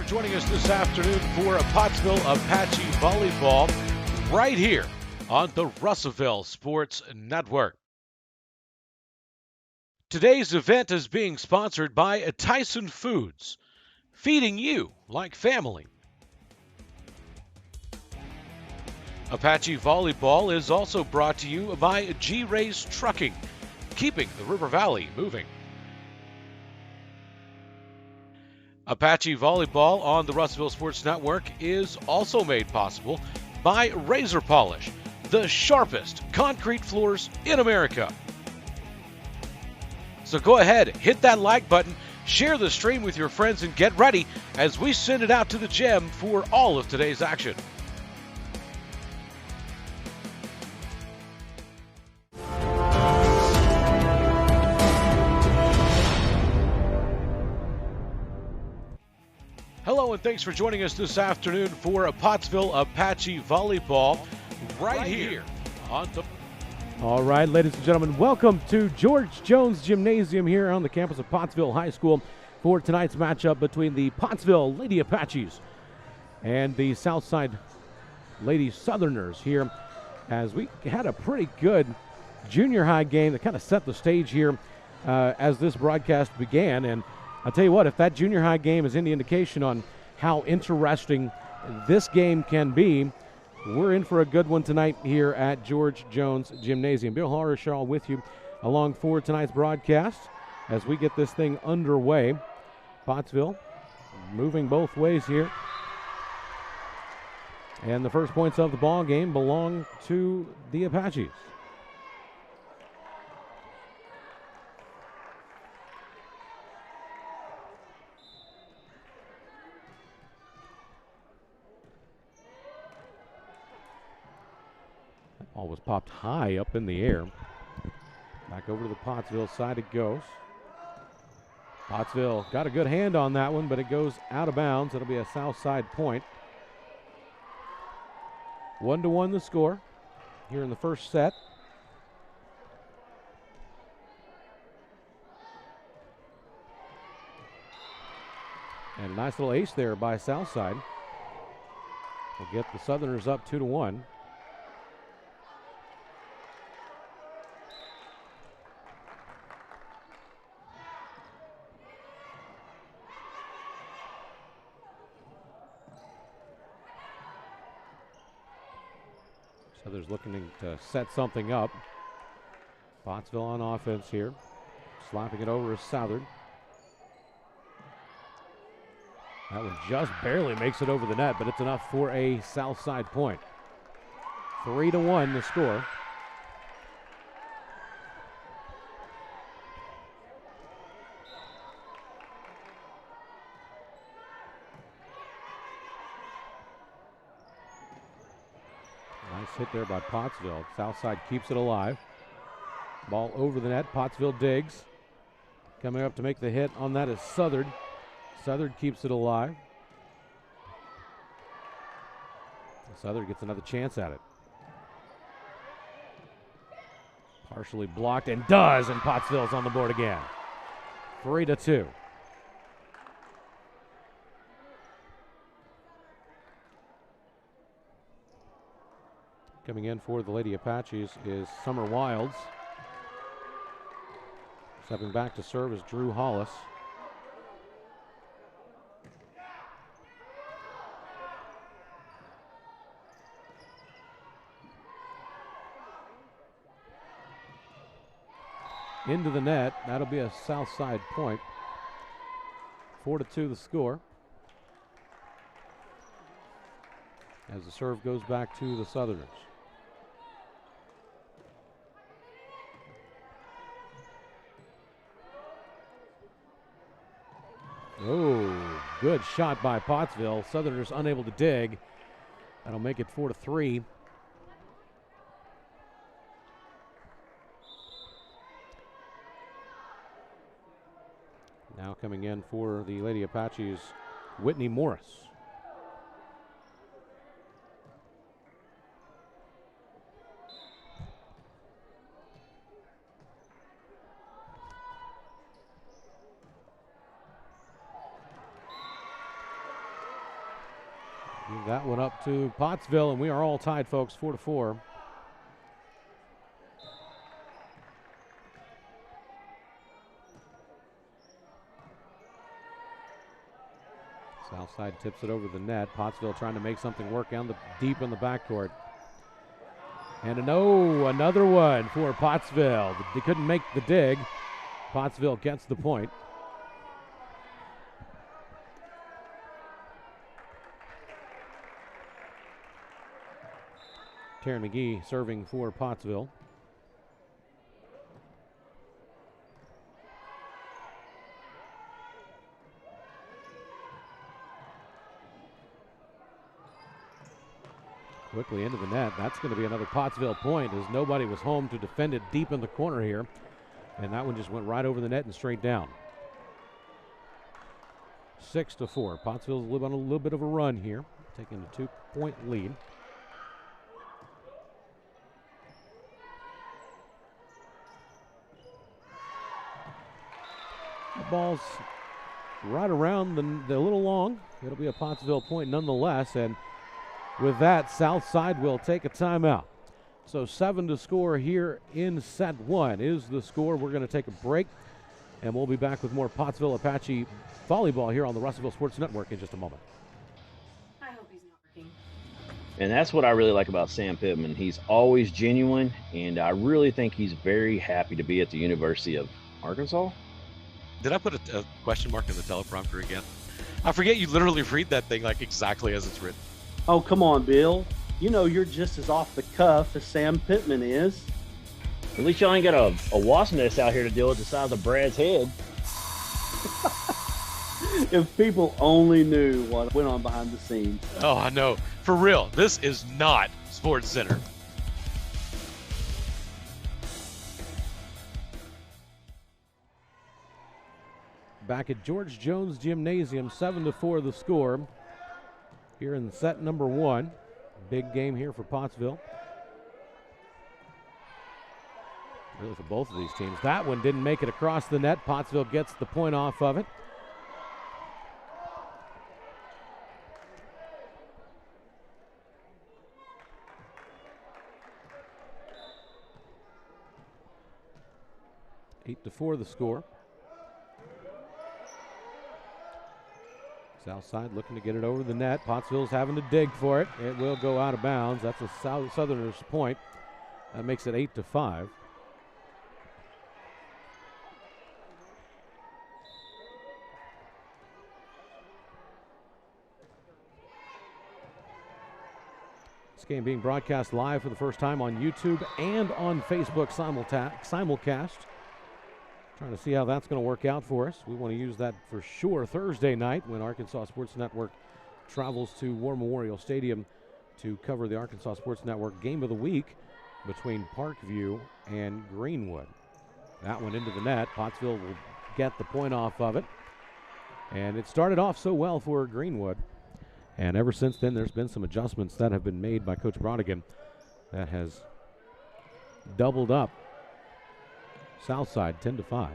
joining us this afternoon for Pottsville Apache Volleyball right here on the Russellville Sports Network. Today's event is being sponsored by Tyson Foods, feeding you like family. Apache Volleyball is also brought to you by G-Rays Trucking, keeping the River Valley moving. Apache Volleyball on the Russellville Sports Network is also made possible by Razor Polish, the sharpest concrete floors in America. So go ahead, hit that like button, share the stream with your friends, and get ready as we send it out to the gym for all of today's action. Hello and thanks for joining us this afternoon for Pottsville Apache Volleyball right here on the... All right, ladies and gentlemen, welcome to George Jones Gymnasium here on the campus of Pottsville High School for tonight's matchup between the Pottsville Lady Apaches and the Southside Lady Southerners here, as we had a pretty good junior high game that kind of set the stage here as this broadcast began. And I'll tell you what, if that junior high game is any indication on how interesting this game can be, we're in for a good one tonight here at George Jones Gymnasium. Bill Harshaw with you along for tonight's broadcast as we get this thing underway. Pottsville moving both ways here. And the first points of the ball game belong to the Apaches. Ball was popped high up in the air. Back over to the Pottsville side it goes. Pottsville got a good hand on that one, but it goes out of bounds. It'll be a south side point. 1-1 the score here in the first set. And a nice little ace there by Southside. Will get the Southerners up 2-1. Southerners looking to set something up. Pottsville on offense here. Slapping it over is Southern. That one just barely makes it over the net, but it's enough for a south side point. 3-1 the score. Nice hit there by Pottsville. Southside keeps it alive. Ball over the net. Pottsville digs. Coming up to make the hit on that is Southern. Southern keeps it alive. Southern gets another chance at it. Partially blocked and does, and Pottsville's on the board again. 3-2. Coming in for the Lady Apaches is Summer Wilds. Stepping back to serve is Drew Hollis. Into the net. That'll be a south side point. 4-2 the score. As the serve goes back to the Southerners. Oh, good shot by Pottsville. Southerners unable to dig. That'll make it 4-3. Now coming in for the Lady Apaches, Whitney Morris. Leave that one up to Pottsville, and we are all tied, folks, 4-4. Southside tips it over the net. Pottsville trying to make something work deep in the backcourt. And another one for Pottsville. They couldn't make the dig. Pottsville gets the point. Taryn McGee serving for Pottsville. Quickly into the net. That's going to be another Pottsville point, as nobody was home to defend it deep in the corner here. And that one just went right over the net and straight down. 6-4. Pottsville's on a little bit of a run here, taking a 2-point lead. The ball's right around the little long. It'll be a Pottsville point nonetheless, and with that, Southside will take a timeout. So 7 to score here in set 1 is the score. We're going to take a break, and we'll be back with more Pottsville Apache volleyball here on the Russellville Sports Network in just a moment. I hope he's not working. And that's what I really like about Sam Pittman. He's always genuine, and I really think he's very happy to be at the University of Arkansas. Did I put a question mark in the teleprompter again? I forget you literally read that thing like exactly as it's written. Oh, come on, Bill. You know you're just as off the cuff as Sam Pittman is. At least y'all ain't got a wasp nest out here to deal with the size of Brad's head. If people only knew what went on behind the scenes. Oh, I know. For real, this is not Sports Center. Back at George Jones Gymnasium, 7-4 the score here in set number 1. Big game here for Pottsville. Really for both of these teams. That one didn't make it across the net. Pottsville gets the point off of it. Eight to 4 the score. Southside looking to get it over the net. Pottsville's having to dig for it. It will go out of bounds. That's a Southerners point. That makes it 8 to 5. This game being broadcast live for the first time on YouTube and on Facebook simulcast. Trying to see how that's going to work out for us. We want to use that for sure Thursday night when Arkansas Sports Network travels to War Memorial Stadium to cover the Arkansas Sports Network Game of the Week between Parkview and Greenwood. That one into the net. Pottsville will get the point off of it. And it started off so well for Greenwood. And ever since then, there's been some adjustments that have been made by Coach Brodigan that has doubled up Southside 10 to 5.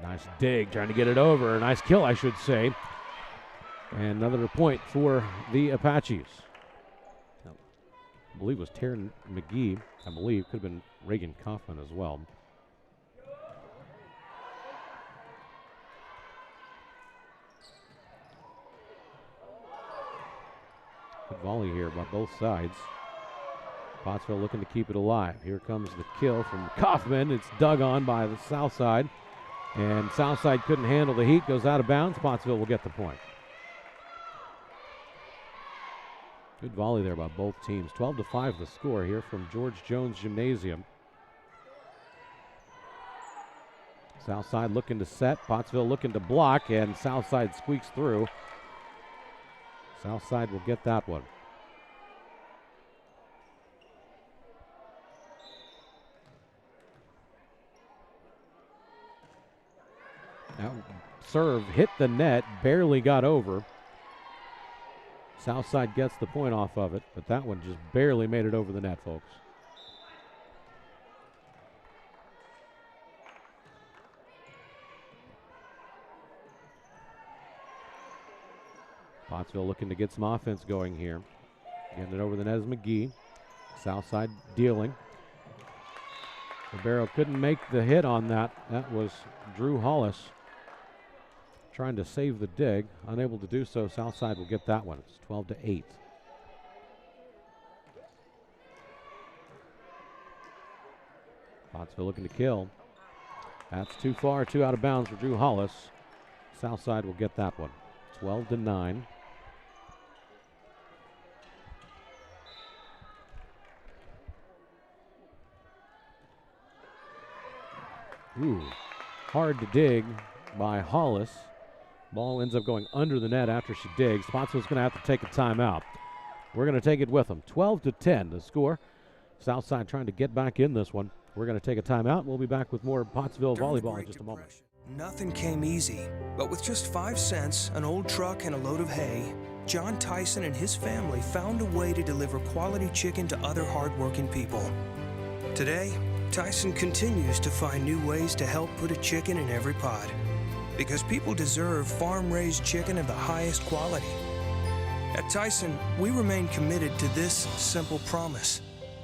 Nice dig, trying to get it over. Nice kill, I should say. And another point for the Apaches. I believe it was Taryn McGee. I believe could have been Reagan Kaufman as well. Good volley here by both sides. Pottsville looking to keep it alive. Here comes the kill from Kaufman. It's dug on by the Southside. And Southside couldn't handle the heat. Goes out of bounds. Pottsville will get the point. Good volley there by both teams. 12 to 5 the score here from George Jones Gymnasium. Southside looking to set. Pottsville looking to block. And Southside squeaks through. Southside will get that one. That serve hit the net, barely got over. Southside gets the point off of it, but that one just barely made it over the net, folks. Pottsville looking to get some offense going here. Getting it over the net is McGee. Southside dealing. Ribeiro couldn't make the hit on that. That was Drew Hollis trying to save the dig. Unable to do so. Southside will get that one. It's 12-8. Pottsville looking to kill. That's too far, 2 out of bounds for Drew Hollis. Southside will get that one. 12-9. Ooh, hard to dig by Hollis. Ball ends up going under the net after she digs. Pottsville's going to have to take a timeout. We're going to take it with them. 12-10 the score. Southside trying to get back in this one. We're going to take a timeout. We'll be back with more Pottsville volleyball in just a moment. Nothing came easy, but with just 5 cents, an old truck, and a load of hay, John Tyson and his family found a way to deliver quality chicken to other hardworking people. Today, Tyson continues to find new ways to help put a chicken in every pot, because people deserve farm-raised chicken of the highest quality. At Tyson, we remain committed to this simple promise: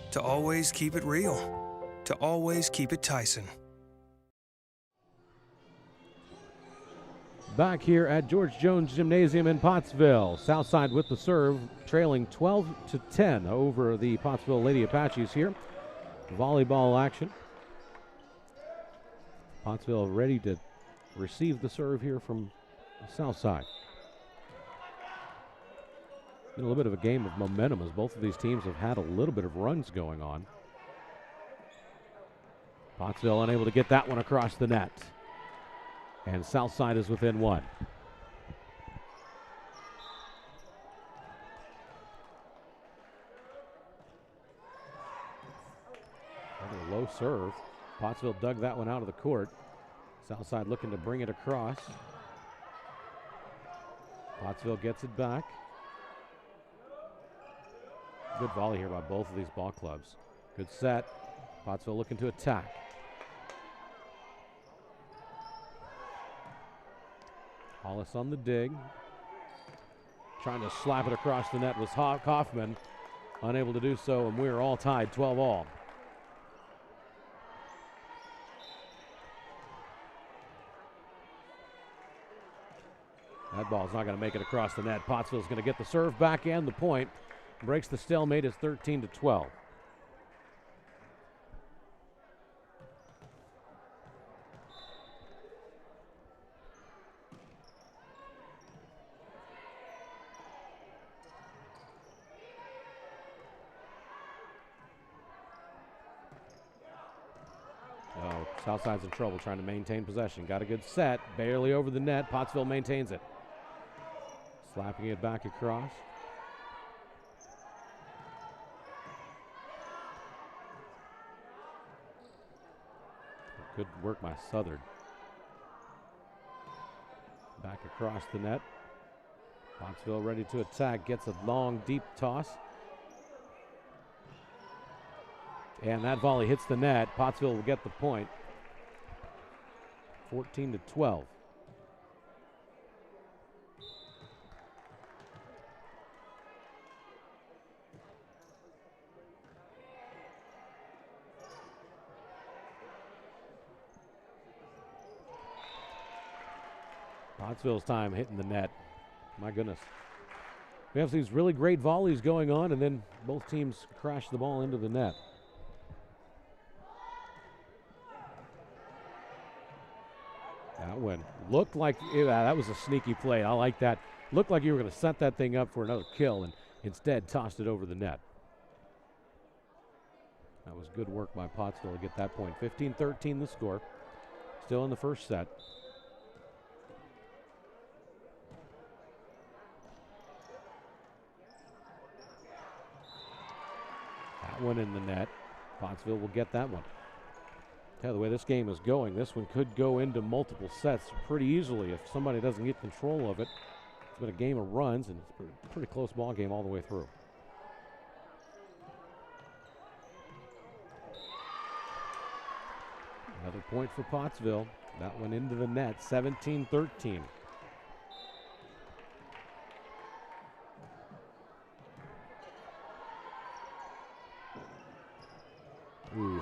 to always keep it real, to always keep it Tyson. Back here at George Jones Gymnasium in Pottsville. Southside with the serve, trailing 12-10 over the Pottsville Lady Apaches here. Volleyball action. Pottsville ready to receive the serve here from Southside. Been a little bit of a game of momentum as both of these teams have had a little bit of runs going on. Pottsville unable to get that one across the net. And Southside is within 1. Another low serve. Pottsville dug that one out of the court. Southside looking to bring it across. Pottsville gets it back. Good volley here by both of these ball clubs. Good set. Pottsville looking to attack. Hollis on the dig. Trying to slap it across the net was Kaufman. Unable to do so, and we're all tied 12-all. That ball's not going to make it across the net. Pottsville's going to get the serve back and the point. Breaks the stalemate. It's 13-12. Southside's in trouble trying to maintain possession. Got a good set, barely over the net. Pottsville maintains it. Slapping it back across. Good work by Southern. Back across the net. Pottsville ready to attack. Gets a long, deep toss. And that volley hits the net. Pottsville will get the point. 14-12. Pottsville's time hitting the net. My goodness. We have these really great volleys going on, and then both teams crash the ball into the net. That one looked like, that was a sneaky play. I like that. Looked like you were going to set that thing up for another kill, and instead tossed it over the net. That was good work by Pottsville to get that point. 15-13 the score. Still in the first set. That one in the net. Pottsville will get that one. Yeah, the way this game is going, this one could go into multiple sets pretty easily if somebody doesn't get control of it. It's been a game of runs, and it's a pretty close ball game all the way through. Another point for Pottsville. That one into the net, 17-13.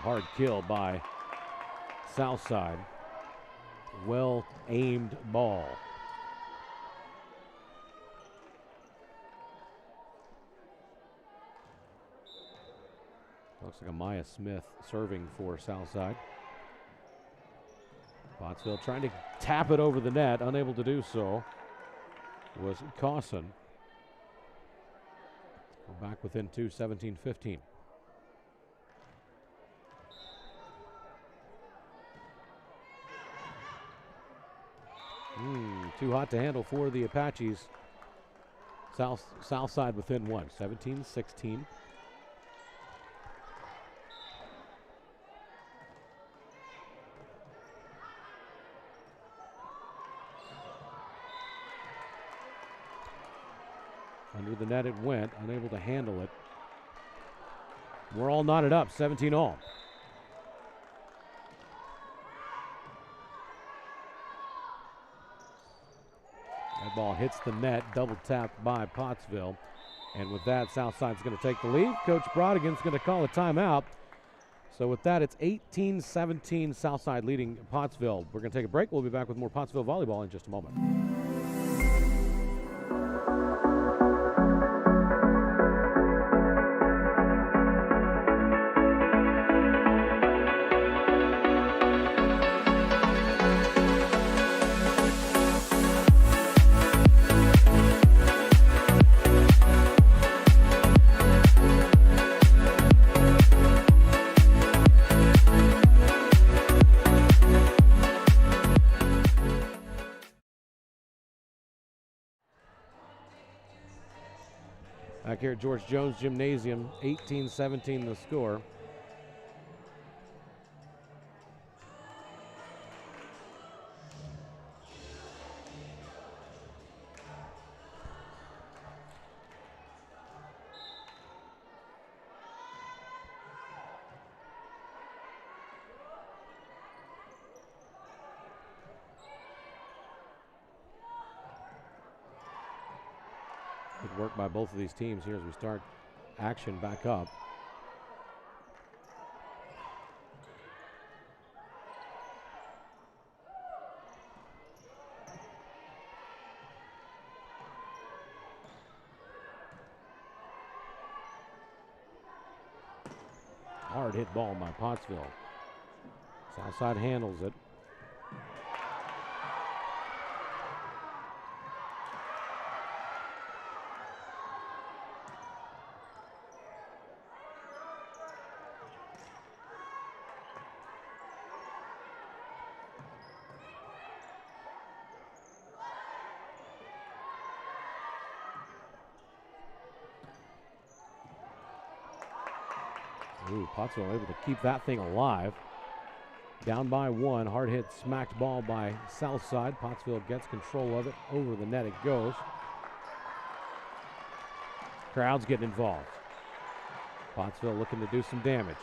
hard kill by Southside. Well aimed ball. Looks like a Maya Smith serving for Southside. Pottsville trying to tap it over the net, unable to do so was Cawson. We're back within two, 17-15. Too hot to handle for the Apaches. Southside within one, 17-16. Under the net it went, unable to handle it. We're all knotted up, 17 all. That ball hits the net, double tapped by Pottsville. And with that, Southside's going to take the lead. Coach Brodigan's going to call a timeout. So with that, it's 18-17, Southside leading Pottsville. We're going to take a break. We'll be back with more Pottsville volleyball in just a moment. Back here at George Jones Gymnasium, 18-17 the score. Good work by both of these teams here as we start action back up. Hard hit ball by Pottsville. Southside handles it. Pottsville able to keep that thing alive. Down by one, hard hit, smacked ball by Southside. Pottsville gets control of it. Over the net it goes. Crowd's getting involved. Pottsville looking to do some damage.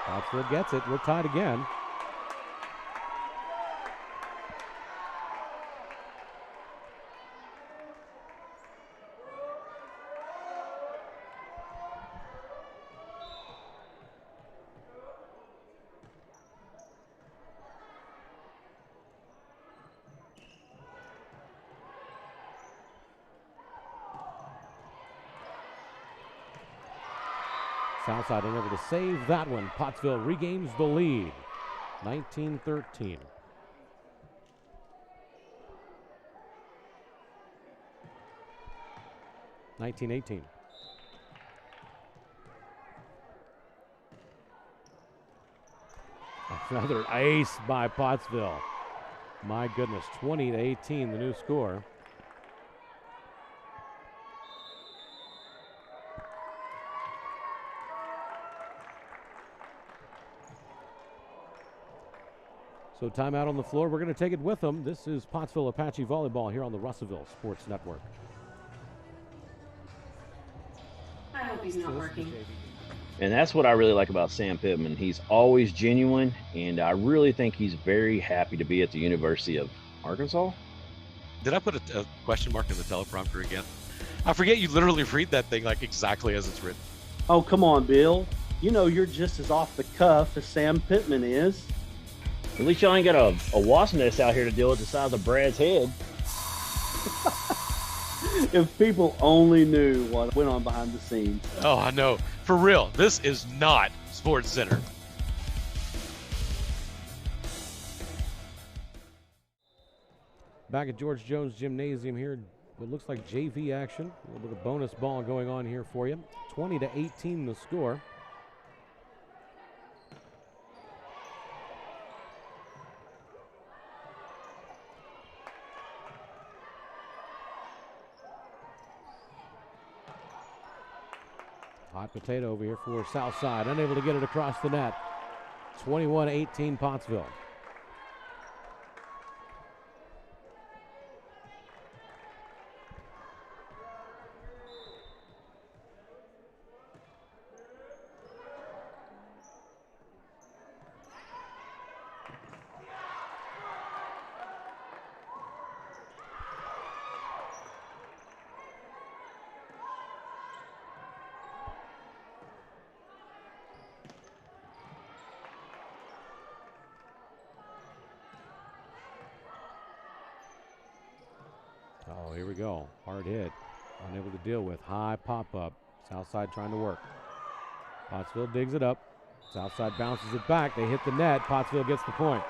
Pottsville gets it. We're tied again. Southside unable to save that one. Pottsville regains the lead. 19-13. Another ace by Pottsville. My goodness, 20-18, the new score. So timeout on the floor. We're going to take it with them. This is Pottsville Apache Volleyball here on the Russellville Sports Network. I hope he's not working. And that's what I really like about Sam Pittman. He's always genuine, and I really think he's very happy to be at the University of Arkansas. Did I put a question mark in the teleprompter again? I forget you literally read that thing like exactly as it's written. Oh, come on, Bill. You know you're just as off the cuff as Sam Pittman is. At least y'all ain't got a wasp nest out here to deal with the size of Brad's head. If people only knew what went on behind the scenes. Oh, I know. For real, this is not Sports Center. Back at George Jones Gymnasium here, what looks like JV action. A little bit of bonus ball going on here for you. 20-18 the score. Hot potato over here for Southside. Unable to get it across the net. 21-18 Pottsville. Oh, here we go. Hard hit. Unable to deal with. High pop up. Southside trying to work. Pottsville digs it up. Southside bounces it back. They hit the net. Pottsville gets the point.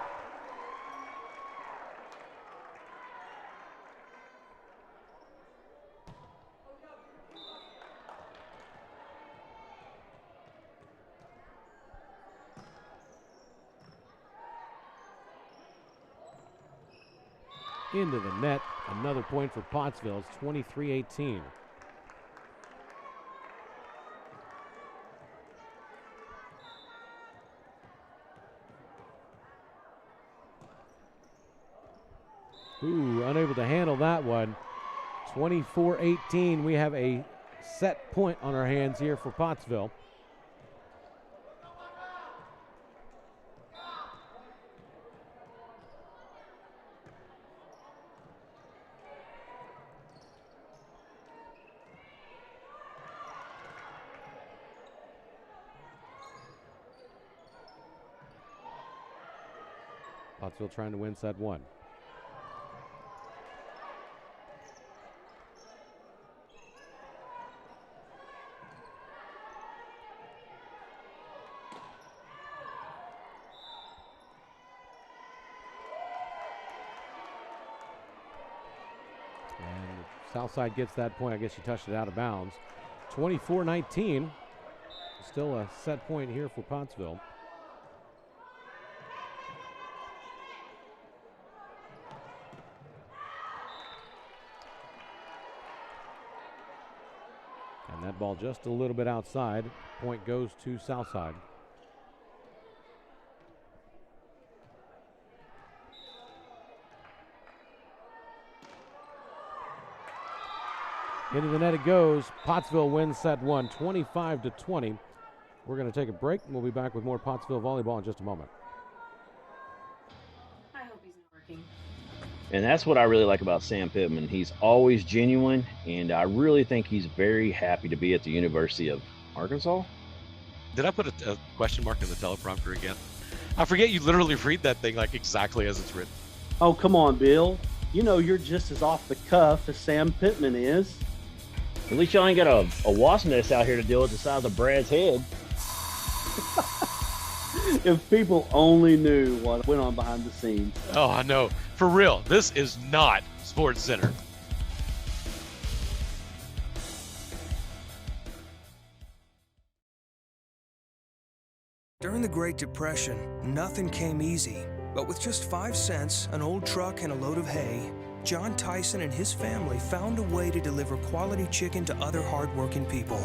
Into the net. Another point for Pottsville. It's 23-18. Ooh, unable to handle that one. 24-18. We have a set point on our hands here for Pottsville. Pottsville trying to win set one. And Southside gets that point. I guess she touched it out of bounds. 24-19. Still a set point here for Pottsville. And that ball just a little bit outside. Point goes to Southside. Into the net it goes. Pottsville wins set one, 25-20. We're going to take a break, and we'll be back with more Pottsville volleyball in just a moment. I hope he's not working. And that's what I really like about Sam Pittman. He's always genuine, and I really think he's very happy to be at the University of Arkansas. Did I put a question mark in the teleprompter again? I forget you literally read that thing like exactly as it's written. Oh, come on, Bill. You know you're just as off the cuff as Sam Pittman is. At least y'all ain't got a wasp nest out here to deal with the size of Brad's head. If people only knew what went on behind the scenes. Oh, I know. For real, this is not Sports Center. During the Great Depression, nothing came easy. But with just 5 cents, an old truck, and a load of hay, John Tyson and his family found a way to deliver quality chicken to other hardworking people.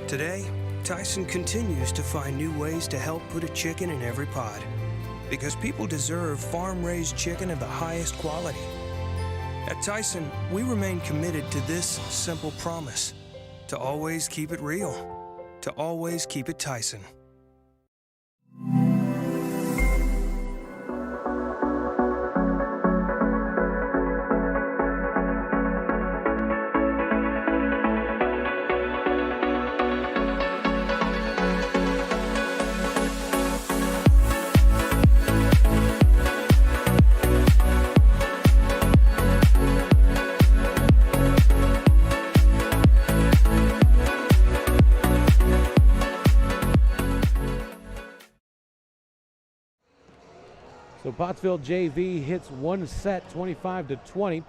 Today, Tyson continues to find new ways to help put a chicken in every pot. Because people deserve farm-raised chicken of the highest quality. At Tyson, we remain committed to this simple promise: to always keep it real, to always keep it Tyson. So Pottsville JV hits one set, 25-20,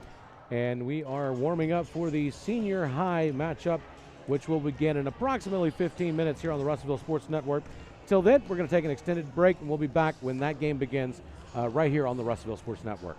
and we are warming up for the senior high matchup, which will begin in approximately 15 minutes here on the Russellville Sports Network. Till then, we're going to take an extended break, and we'll be back when that game begins right here on the Russellville Sports Network.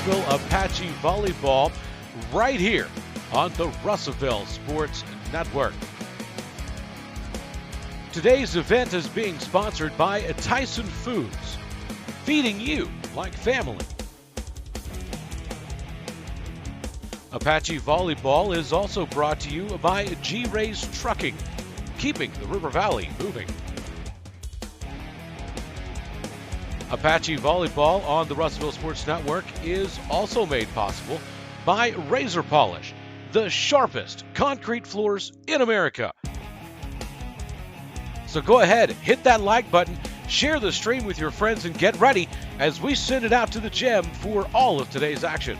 Pottsville Apache Volleyball right here on the Russellville Sports Network. Today's event is being sponsored by Tyson Foods, feeding you like family. Apache Volleyball is also brought to you by G-Rays Trucking, keeping the River Valley moving. Apache Volleyball on the Russellville Sports Network is also made possible by Razor Polish, the sharpest concrete floors in America. So go ahead, hit that like button, share the stream with your friends, and get ready as we send it out to the gym for all of today's action.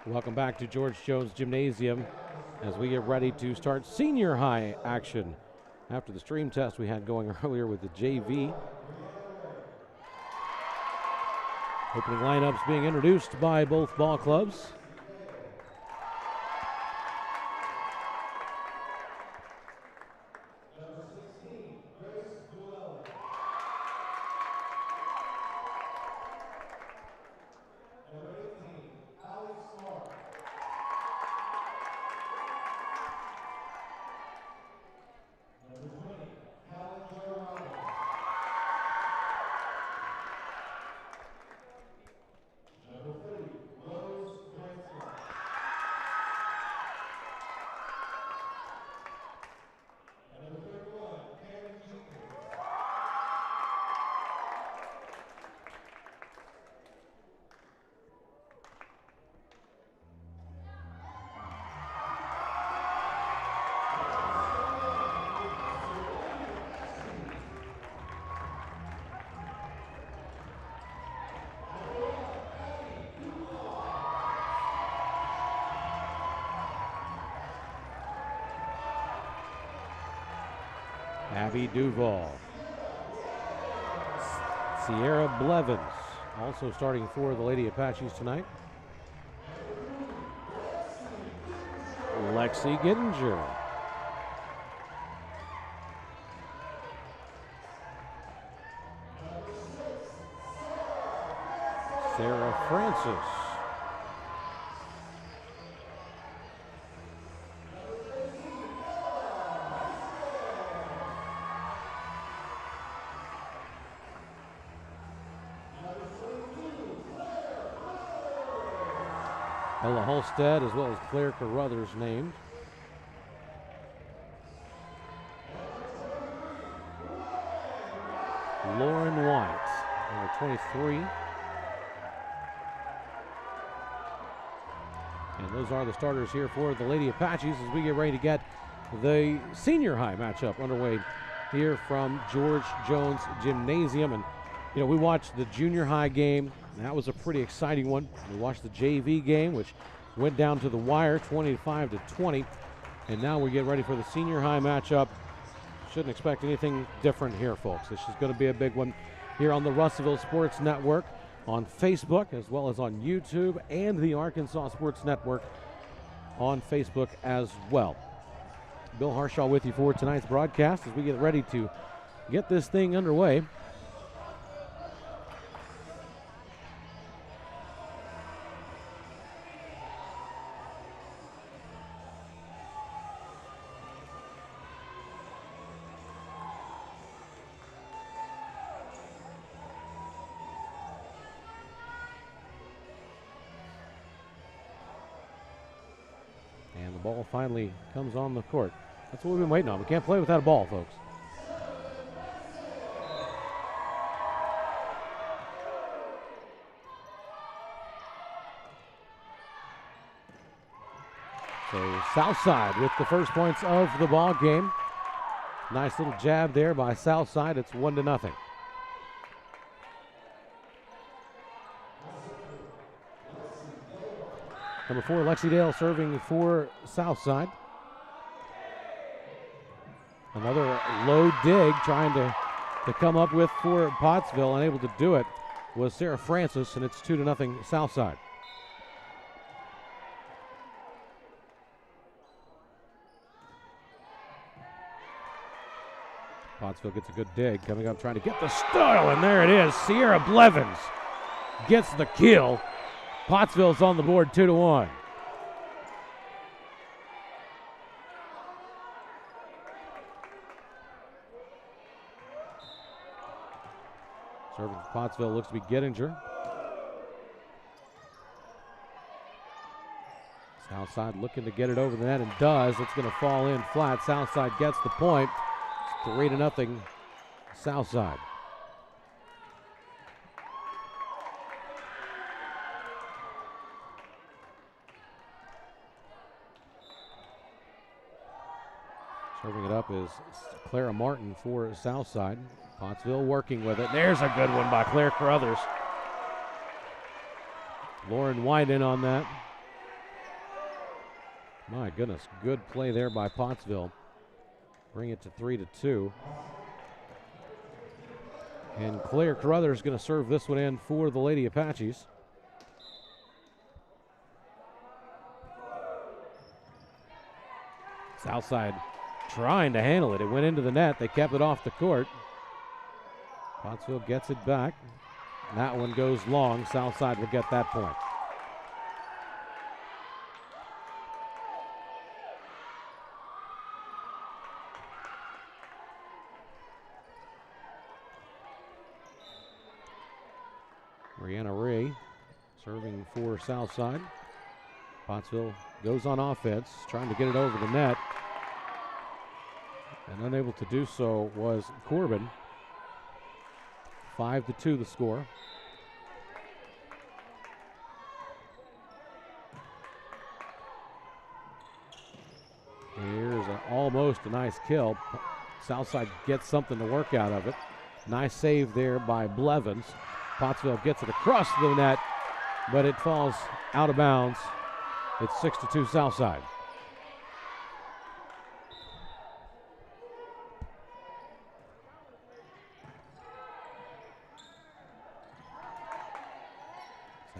Welcome back to George Jones Gymnasium as we get ready to start senior high action after the stream test we had going earlier with the JV. Opening lineups being introduced by both ball clubs. Abby Duval. Sierra Blevins also starting for the Lady Apaches tonight. Lexi Gittinger. Sarah Francis. Ella Holstead as well as Claire Carruthers named. Lauren White, number 23. And those are the starters here for the Lady Apaches as we get ready to get the senior high matchup underway here from George Jones Gymnasium. And, you know, we watched the junior high game. That was a pretty exciting one. We watched the JV game, which went down to the wire, 25 to 20. And now we get ready for the senior high matchup. Shouldn't expect anything different here, folks. This is going to be a big one here on the Russellville Sports Network, on Facebook, as well as on YouTube, and the Arkansas Sports Network on Facebook as well. Bill Harshaw with you for tonight's broadcast as we get ready to get this thing underway. And the ball finally comes on the court. That's what we've been waiting on. We can't play without a ball, folks. So Southside with the first points of the ball game. Nice little jab there by Southside. It's 1-0. Number 4, Lexi Dale serving for Southside. Another low dig trying to come up with for Pottsville. Unable to do it was Sarah Francis, and it's 2-0 Southside. Pottsville gets a good dig, coming up trying to get the style, and there it is. Sierra Blevins gets the kill. Pottsville's on the board 2-1. Serving for Pottsville looks to be Gettinger. Southside looking to get it over the net and does. It's going to fall in flat. Southside gets the point. It's 3-0 Southside. Serving it up is Clara Martin for Southside. Pottsville working with it. There's a good one by Claire Carruthers. Lauren White in on that. My goodness, good play there by Pottsville. Bring it to 3-2. And Claire Carruthers is going to serve this one in for the Lady Apaches. Southside trying to handle it. It went into the net. They kept it off the court. Pottsville gets it back. That one goes long. Southside will get that point. Brianna Ray serving for Southside. Pottsville goes on offense, trying to get it over the net. And unable to do so was Corbin. 5-2 the score. Here's almost a nice kill. Southside gets something to work out of it. Nice save there by Blevins. Pottsville gets it across the net, but it falls out of bounds. It's 6-2 Southside.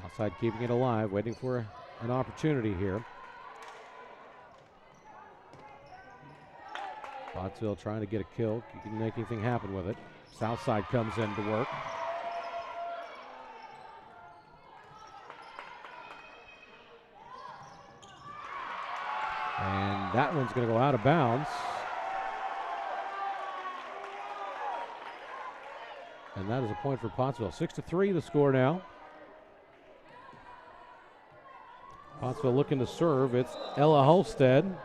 Southside keeping it alive, waiting for an opportunity here. Pottsville trying to get a kill. You can make anything happen with it. Southside comes in to work. And that one's going to go out of bounds. And that is a point for Pottsville. 6-3 the score now. Pottsville looking to serve. It's Ella Holstead.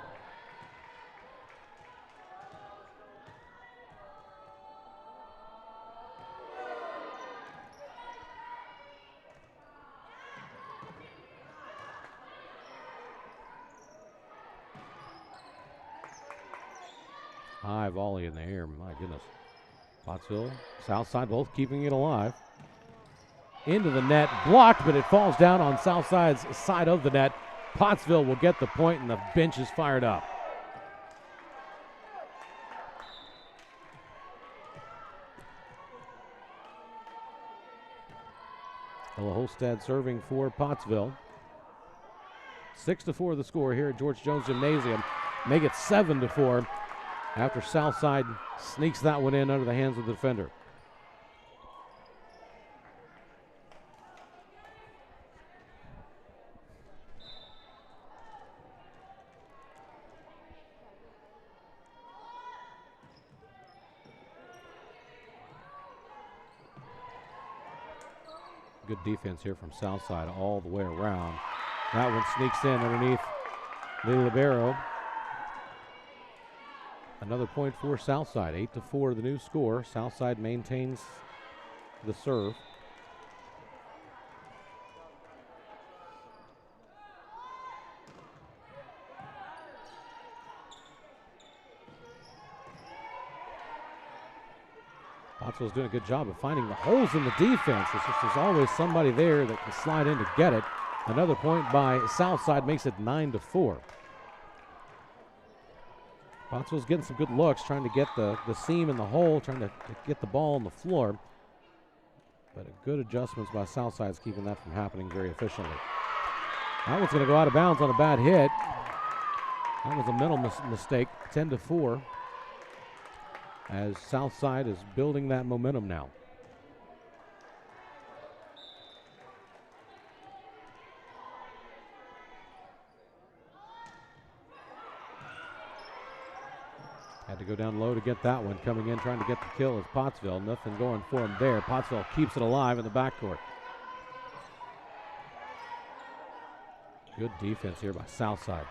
High volley in the air, my goodness. Pottsville, Southside both keeping it alive. Into the net, blocked, but it falls down on Southside's side of the net. Pottsville will get the point, and the bench is fired up. Ella Holstad serving for Pottsville. 6-4 the score here at George Jones Gymnasium. Make it 7-4 after Southside sneaks that one in under the hands of the defender. Good defense here from Southside all the way around. That one sneaks in underneath the libero. Another point for Southside. 8-4 the new score. Southside maintains the serve. Pottsville's doing a good job of finding the holes in the defense. There's always somebody there that can slide in to get it. Another point by Southside makes it 9-4. Pottsville's getting some good looks, trying to get the seam in the hole, trying to get the ball on the floor. But good adjustments by Southside is keeping that from happening very efficiently. That one's going to go out of bounds on a bad hit. That was a mental mistake, 10-4. As Southside is building that momentum now. Had to go down low to get that one. Coming in trying to get the kill is Pottsville. Nothing going for him there. Pottsville keeps it alive in the backcourt. Good defense here by Southside.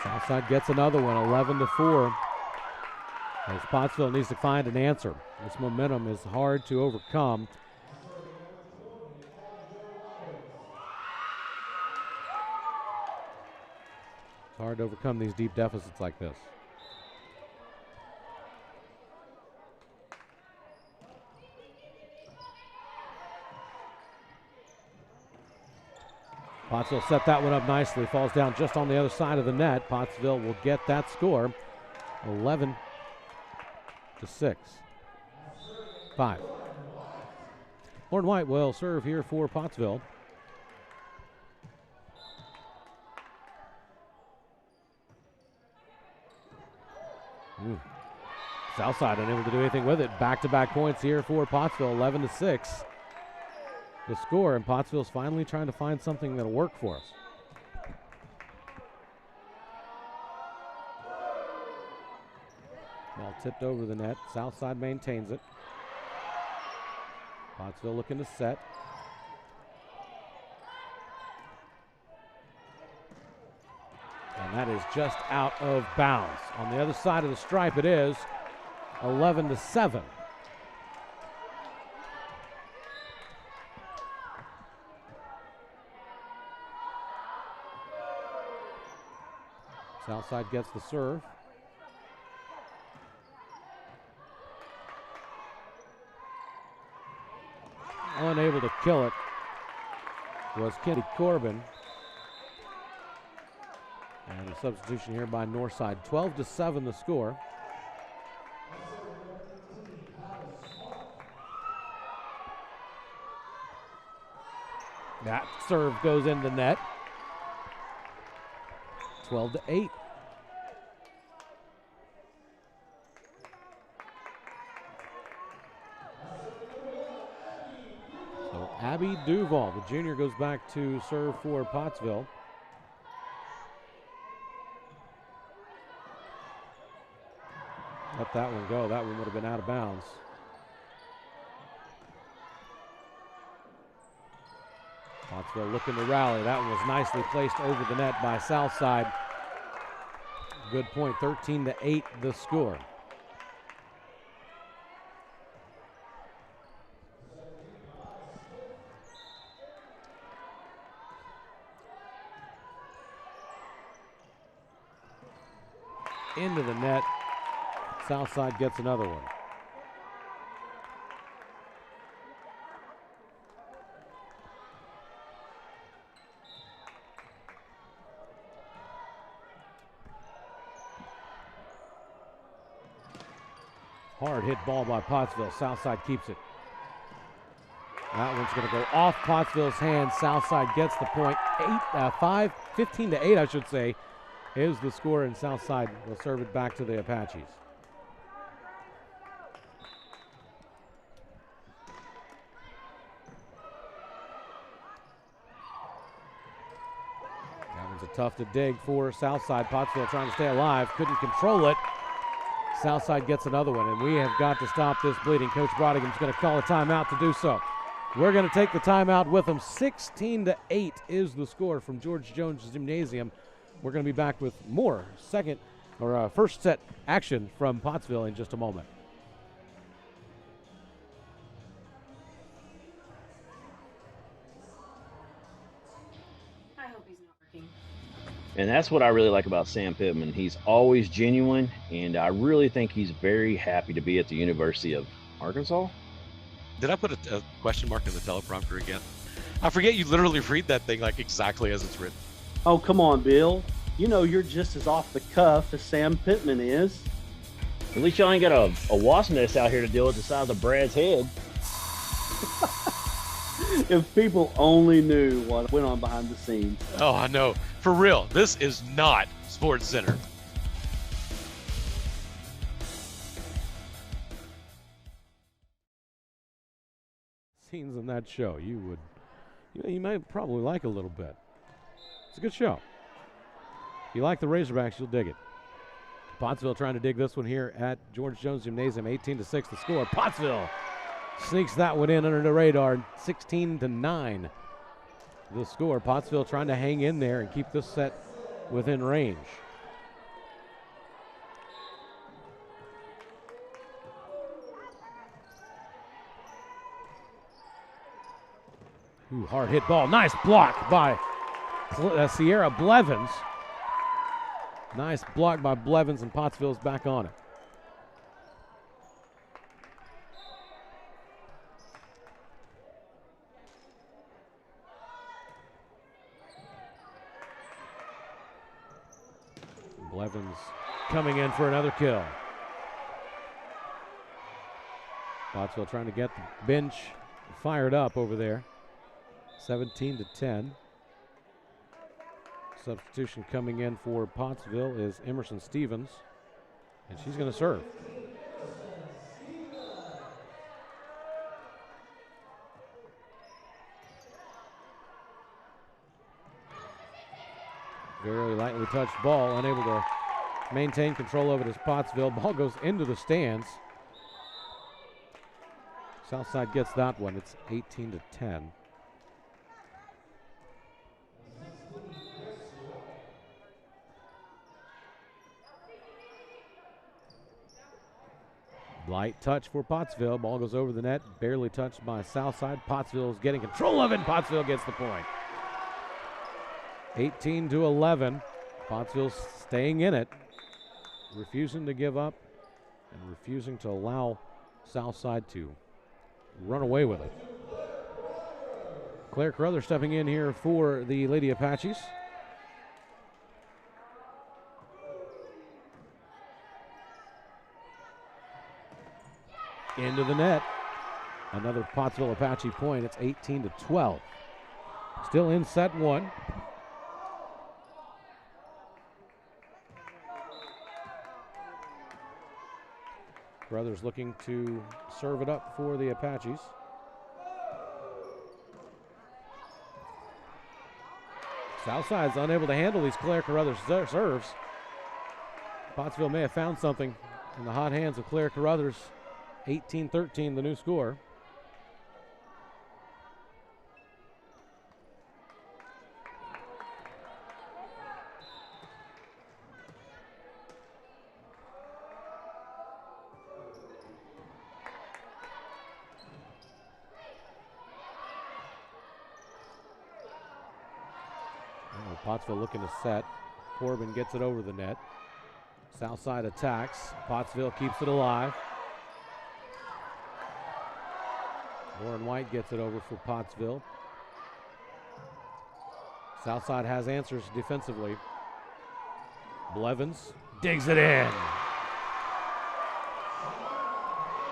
Southside gets another one, 11-4. As Pottsville needs to find an answer. This momentum is hard to overcome. It's hard to overcome these deep deficits like this. Pottsville set that one up nicely. Falls down just on the other side of the net. Pottsville will get that score. 11-6. 5. Lauren White will serve here for Pottsville. Southside unable to do anything with it. Back-to-back points here for Pottsville. 11-6. The score, and Pottsville's finally trying to find something that'll work for us. Ball tipped over the net. Southside maintains it. Pottsville looking to set. And that is just out of bounds. On the other side of the stripe it is 11-7. Southside gets the serve. Unable to kill it was Kenny Corbin. And a substitution here by Northside. 12-7 the score. That serve goes in the net. 12-8. So Abby Duval, the junior, goes back to serve for Pottsville. Let that one go. That one would have been out of bounds. Pottsville looking to rally. That one was nicely placed over the net by Southside. Good point, 13-8 the score. into the net. Southside gets another one. Hard hit ball by Pottsville. Southside keeps it. That one's going to go off Pottsville's hands. Southside gets the point. 15 to 8, I should say, is the score, and Southside will serve it back to the Apaches. That one's a tough to dig for Southside. Pottsville trying to stay alive. Couldn't control it. Southside gets another one, and we have got to stop this bleeding. Coach Brodigham's going to call a timeout to do so. We're going to take the timeout with them. 16 to 8 is the score from George Jones Gymnasium. We're going to be back with more first set action from Pottsville in just a moment. I hope he's not working. And that's what I really like about Sam Pittman. He's always genuine, and I really think he's very happy to be at the University of Arkansas. Did I put a question mark in the teleprompter again? I forget you literally read that thing like exactly as it's written. Oh, come on, Bill. You know you're just as off the cuff as Sam Pittman is. At least y'all ain't got a wasp nest out here to deal with the size of Brad's head. If people only knew what went on behind the scenes. Oh, I know. For real, this is not Sports Center. Scenes in that show you might probably like a little bit. It's a good show. If you like the Razorbacks, you'll dig it. Pottsville trying to dig this one here at George Jones Gymnasium. 18 to 6 the score. Pottsville sneaks that one in under the radar. 16 to 9 the score. Pottsville trying to hang in there and keep this set within range. Ooh, hard hit ball. Nice block by Sierra Blevins. Nice block by Blevins, and Pottsville's back on it. Blevins coming in for another kill. Pottsville trying to get the bench fired up over there. 17 to 10. Substitution coming in for Pottsville is Emerson Stevens, and she's going to serve. Very lightly touched ball, unable to maintain control over this Pottsville. Ball goes into the stands. Southside gets that one. It's 18 to 10. Light touch for Pottsville. Ball goes over the net, barely touched by Southside. Pottsville is getting control of it, and Pottsville gets the point. 18 to 11. Pottsville staying in it, refusing to give up and refusing to allow Southside to run away with it. Claire Carruthers stepping in here for the Lady Apaches. Into the net. Another Pottsville Apache point. It's 18 to 12. Still in set one. Brothers looking to serve it up for the Apaches. Southside's unable to handle these Claire Carruthers serves. Pottsville may have found something in the hot hands of Claire Carruthers. 18-13, the new score. Pottsville looking to set. Corbin gets it over the net. Southside attacks. Pottsville keeps it alive. Lauren White gets it over for Pottsville. Southside has answers defensively. Blevins digs it in.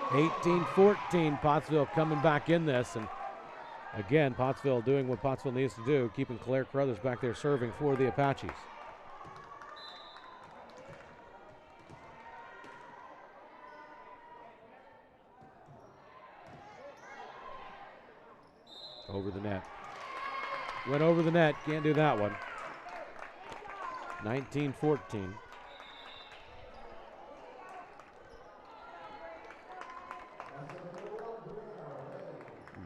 18-14, Pottsville coming back in this. And again, Pottsville doing what Pottsville needs to do, keeping Claire Carruthers back there serving for the Apaches. Over the net. Went over the net, can't do that one. 19-14.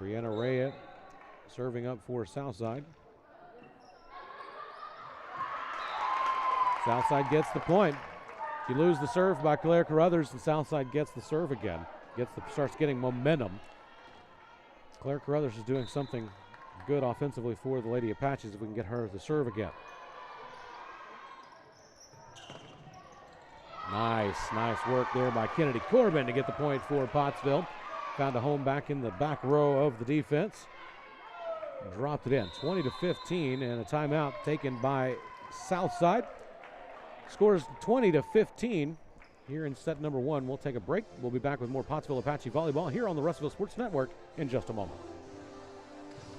Brianna Rhea serving up for Southside. Southside gets the point. You lose the serve by Claire Carruthers, and Southside gets the serve again. Starts getting momentum. Claire Carruthers is doing something good offensively for the Lady Apaches if we can get her to serve again. Nice work there by Kennedy Corbin to get the point for Pottsville. Found a home back in the back row of the defense. Dropped it in, 20-15, and a timeout taken by Southside. Scores 20-15 here in set number one. We'll take a break. We'll be back with more Pottsville Apache volleyball here on the Russellville Sports Network in just a moment.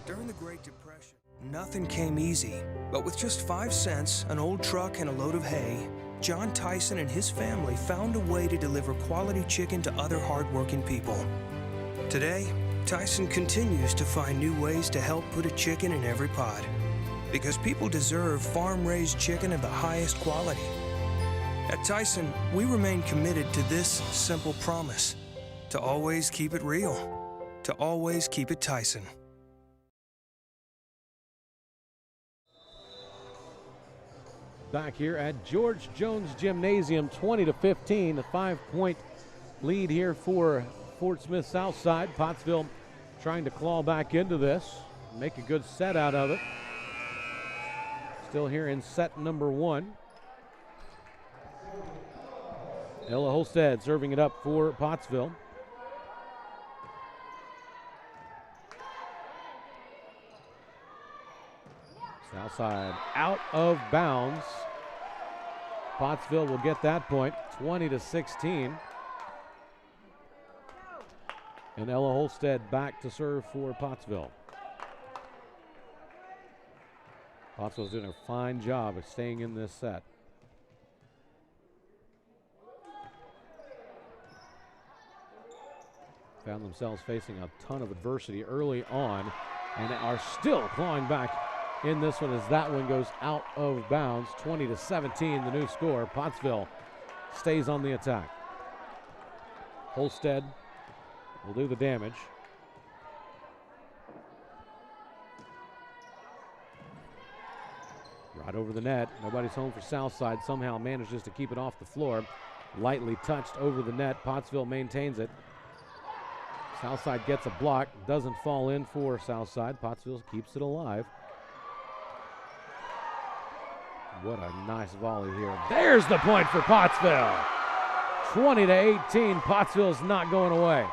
During the Great Depression, nothing came easy. But with just 5 cents, an old truck, and a load of hay, John Tyson and his family found a way to deliver quality chicken to other hardworking people. Today, Tyson continues to find new ways to help put a chicken in every pot. Because people deserve farm-raised chicken of the highest quality. At Tyson, we remain committed to this simple promise: to always keep it real, to always keep it Tyson. Back here at George Jones Gymnasium, 20-15, a 5-point lead here for Fort Smith Southside. Pottsville trying to claw back into this, make a good set out of it. Still here in set number one. Ella Holstead serving it up for Pottsville. Southside out of bounds. Pottsville will get that point, 20-16. And Ella Holstead back to serve for Pottsville. Pottsville's doing a fine job of staying in this set. Found themselves facing a ton of adversity early on and are still clawing back in this one as that one goes out of bounds. 20-17, the new score. Pottsville stays on the attack. Holstead will do the damage. Right over the net. Nobody's home for Southside. Somehow manages to keep it off the floor. Lightly touched over the net. Pottsville maintains it. Southside gets a block. Doesn't fall in for Southside. Pottsville keeps it alive. What a nice volley here. There's the point for Pottsville. 20-18. Pottsville's not going away.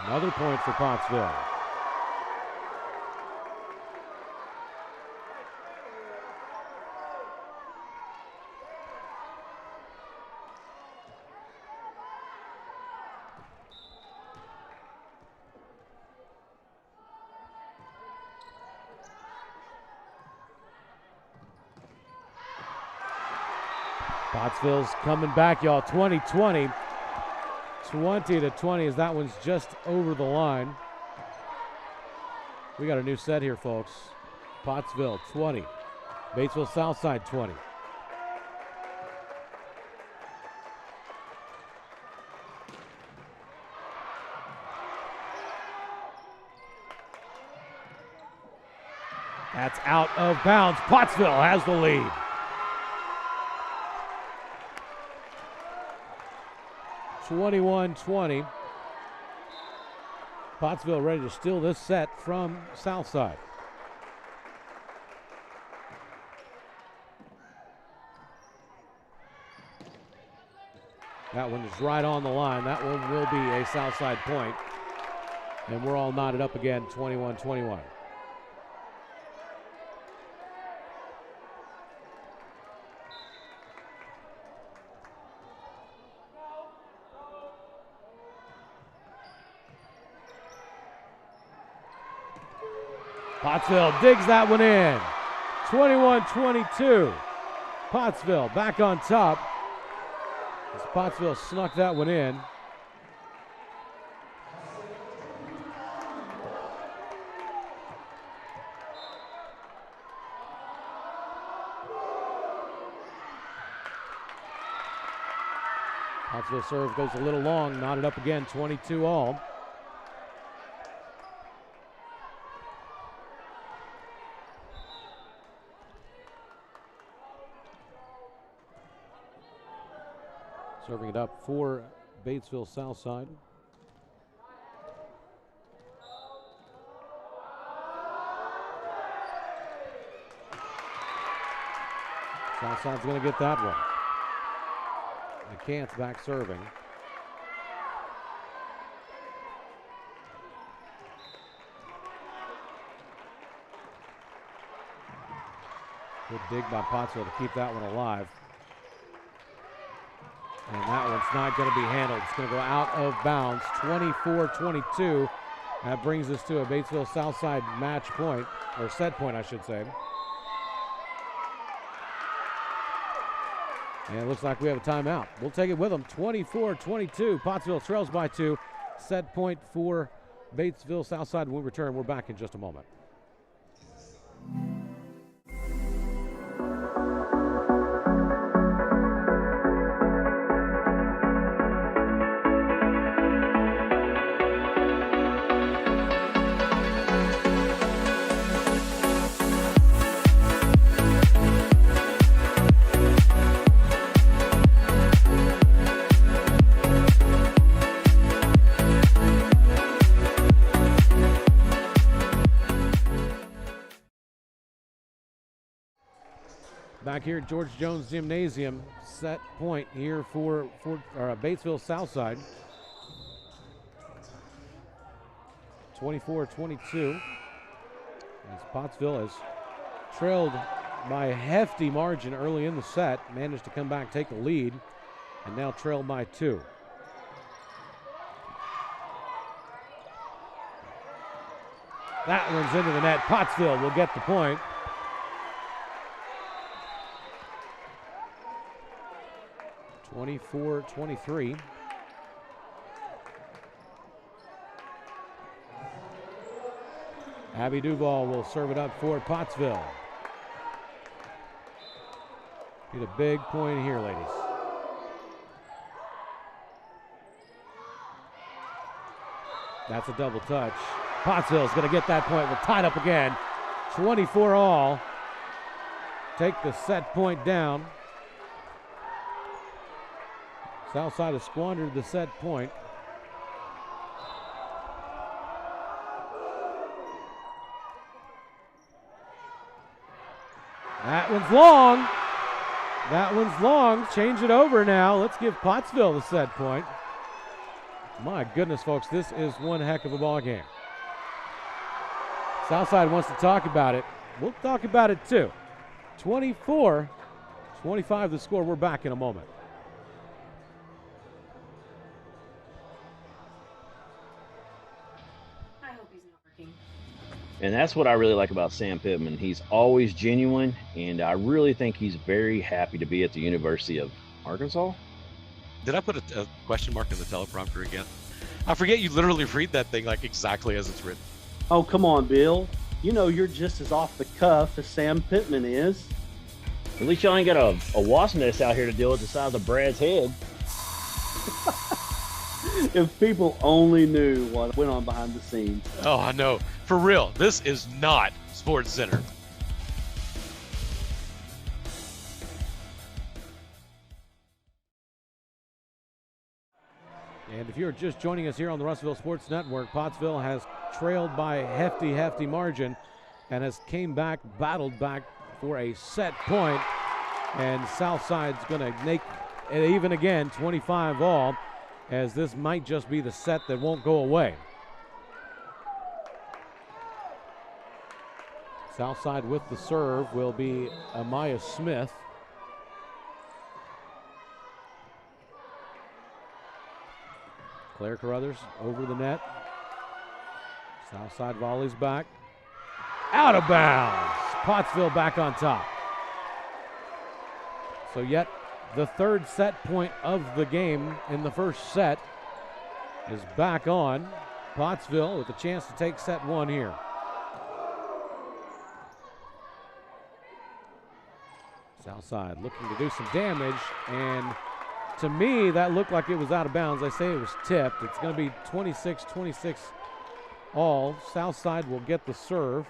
Another point for Pottsville. Pottsville's coming back, y'all. 20-20. 20-20 as that one's just over the line. We got a new set here, folks. Pottsville 20. Batesville Southside 20. That's out of bounds. Pottsville has the lead. 21-20. Pottsville ready to steal this set from Southside. That one is right on the line. That one will be a Southside point. And we're all knotted up again, 21-21. Pottsville digs that one in. 21-22. Pottsville back on top. As Pottsville snuck that one in. Pottsville serve goes a little long, knotted up again, 22 all. Serving it up for Batesville Southside. Southside's going to get that one. McCants back serving. Good dig by Pottsville to keep that one alive. And that one's not going to be handled. It's going to go out of bounds, 24-22. That brings us to a Batesville Southside match point, or set point, I should say. And it looks like we have a timeout. We'll take it with them, 24-22. Pottsville trails by 2. Set point for Batesville Southside. When we return, we're back in just a moment. Back here at George Jones Gymnasium, set point here for Batesville Southside. 24-22. As Pottsville has trailed by a hefty margin early in the set, managed to come back, take the lead, and now trail by 2. That one's into the net. Pottsville will get the point. 24-23. Abby Duval will serve it up for Pottsville. Need a big point here, ladies. That's a double touch. Pottsville's going to get that point. We're tied up again. 24 all. Take the set point down. Southside has squandered the set point. That one's long. That one's long. Change it over now. Let's give Pottsville the set point. My goodness, folks, this is one heck of a ball game. Southside wants to talk about it. We'll talk about it too. 24-25 the score. We're back in a moment. And that's what I really like about Sam Pittman. He's always genuine, and I really think he's very happy to be at the University of Arkansas. Did I put a question mark in the teleprompter again? I forget you literally read that thing like exactly as it's written. Oh, come on, Bill. You know you're just as off the cuff as Sam Pittman is. At least y'all ain't got a wasp nest out here to deal with the size of Brad's head. If people only knew what went on behind the scenes. Oh, I know. For real, this is not Sports Center. And if you're just joining us here on the Russellville Sports Network, Pottsville has trailed by a hefty margin and has battled back for a set point. And Southside's going to make it even again, 25 all, as this might just be the set that won't go away. Southside with the serve will be Amaya Smith. Claire Carruthers over the net. Southside volleys back. Out of bounds. Pottsville back on top. So yet the third set point of the game in the first set is back on. Pottsville with a chance to take set one here. Southside looking to do some damage, and to me that looked like it was out of bounds. I say it was tipped. It's going to be 26-26 all. Southside will get the serve,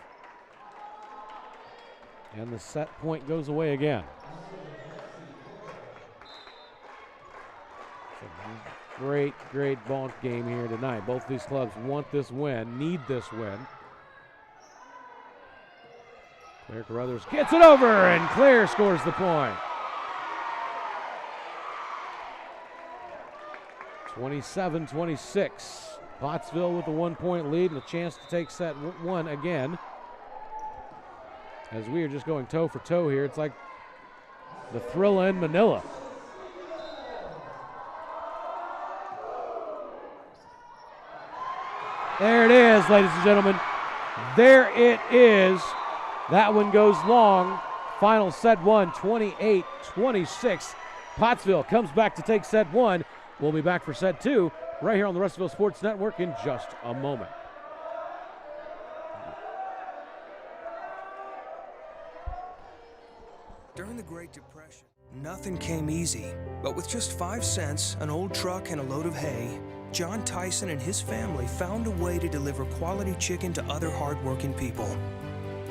and the set point goes away again. It's a great ball game here tonight. Both these clubs want this win, need this win. Claire Carruthers gets it over, and Claire scores the point. 27-26. Pottsville with a 1-point lead and a chance to take set one again. As we are just going toe for toe here, it's like the Thrilla in Manila. There it is, ladies and gentlemen. There it is. That one goes long. Final set one, 28-26. Pottsville comes back to take set one. We'll be back for set two right here on the Russellville Sports Network in just a moment. During the Great Depression, nothing came easy. But with just 5 cents, an old truck, and a load of hay, John Tyson and his family found a way to deliver quality chicken to other hardworking people.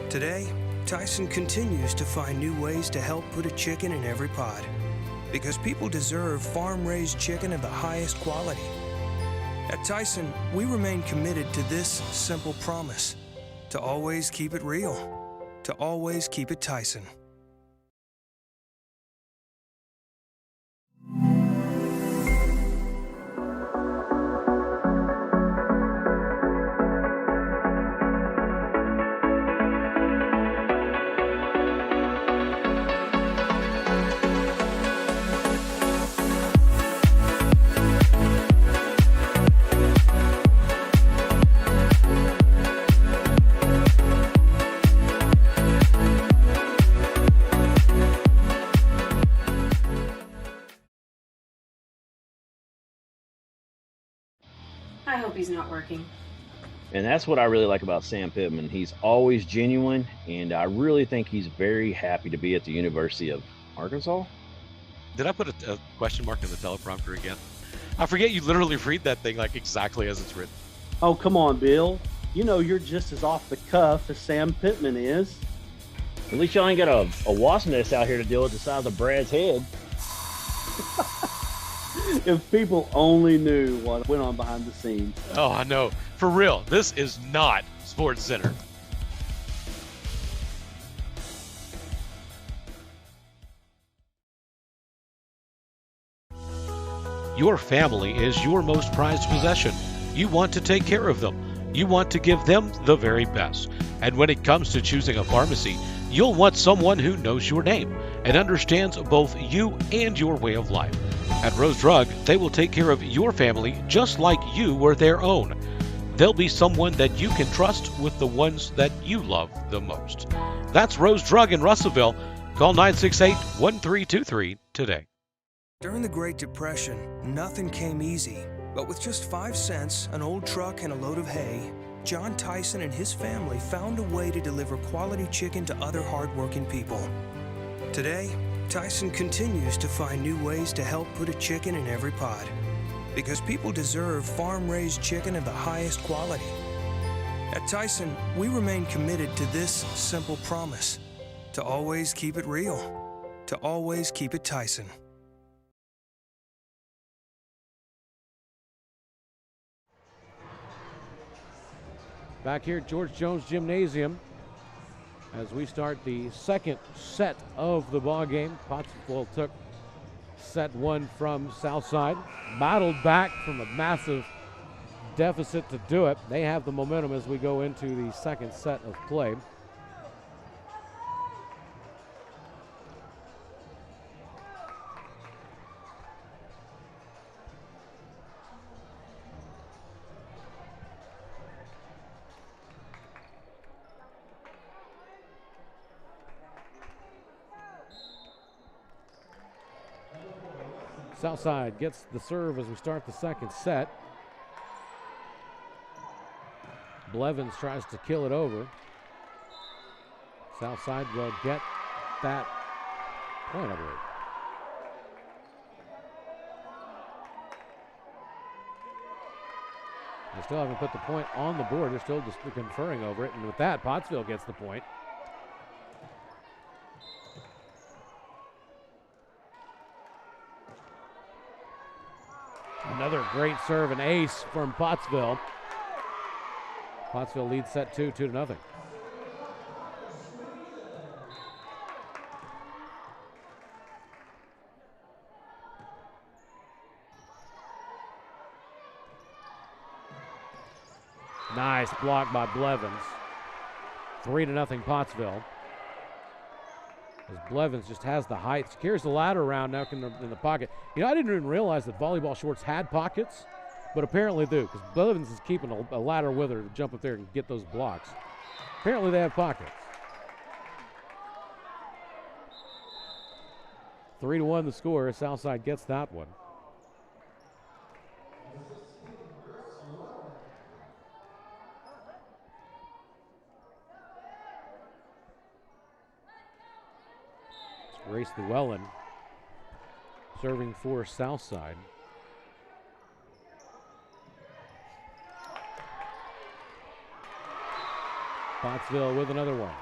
Today, Tyson continues to find new ways to help put a chicken in every pot. Because people deserve farm-raised chicken of the highest quality. At Tyson, we remain committed to this simple promise: to always keep it real, to always keep it Tyson. I hope he's not working. And that's what I really like about Sam Pittman. He's always genuine, and I really think he's very happy to be at the University of Arkansas. Did I put a question mark in the teleprompter again? I forget you literally read that thing like exactly as it's written. Oh, come on, Bill. You know you're just as off the cuff as Sam Pittman is. At least y'all ain't got a wasp nest out here to deal with the size of Brad's head. If people only knew what went on behind the scenes. Oh, I know. For real, this is not Sports Center. Your family is your most prized possession. You want to take care of them. You want to give them the very best. And when it comes to choosing a pharmacy, you'll want someone who knows your name and understands both you and your way of life. At Rose Drug, they will take care of your family just like you were their own. They'll be someone that you can trust with the ones that you love the most. That's Rose Drug in Russellville. Call 968-1323 today. During the Great Depression, nothing came easy. But with just 5 cents, an old truck, and a load of hay, John Tyson and his family found a way to deliver quality chicken to other hardworking people. Today, Tyson continues to find new ways to help put a chicken in every pot. Because people deserve farm-raised chicken of the highest quality. At Tyson, we remain committed to this simple promise: to always keep it real, to always keep it Tyson. Back here at George Jones Gymnasium as we start the second set of the ball game. Pottsville took set one from Southside, battled back from a massive deficit to do it. They have the momentum as we go into the second set of play. Southside gets the serve as we start the second set. Blevins tries to kill it over. Southside will get that point, I believe. They still haven't put the point on the board. They're still just conferring over it. And with that, Pottsville gets the point. Another great serve and ace from Pottsville. Pottsville leads set 2-0. Nice block by Blevins. 3-0 Pottsville. As Blevins just has the height, carries the ladder around now in the pocket. You know, I didn't even realize that volleyball shorts had pockets, but apparently do, because Blevins is keeping a ladder with her to jump up there and get those blocks. Apparently they have pockets. 3-1 the score. Southside gets that one. Grace Llewellyn serving for Southside. Pottsville with another one.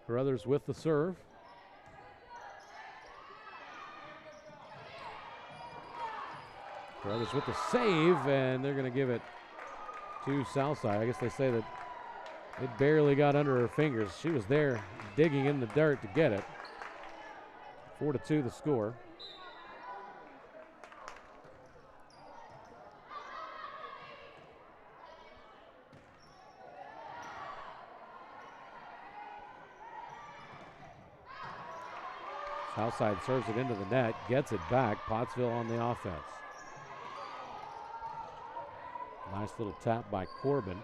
Carruthers with the serve. Carruthers with the save, and they're going to give it to Southside. I guess they say that it barely got under her fingers. She was there digging in the dirt to get it. 4-2 the score. Southside serves it into the net, gets it back. Pottsville on the offense. Nice little tap by Corbin.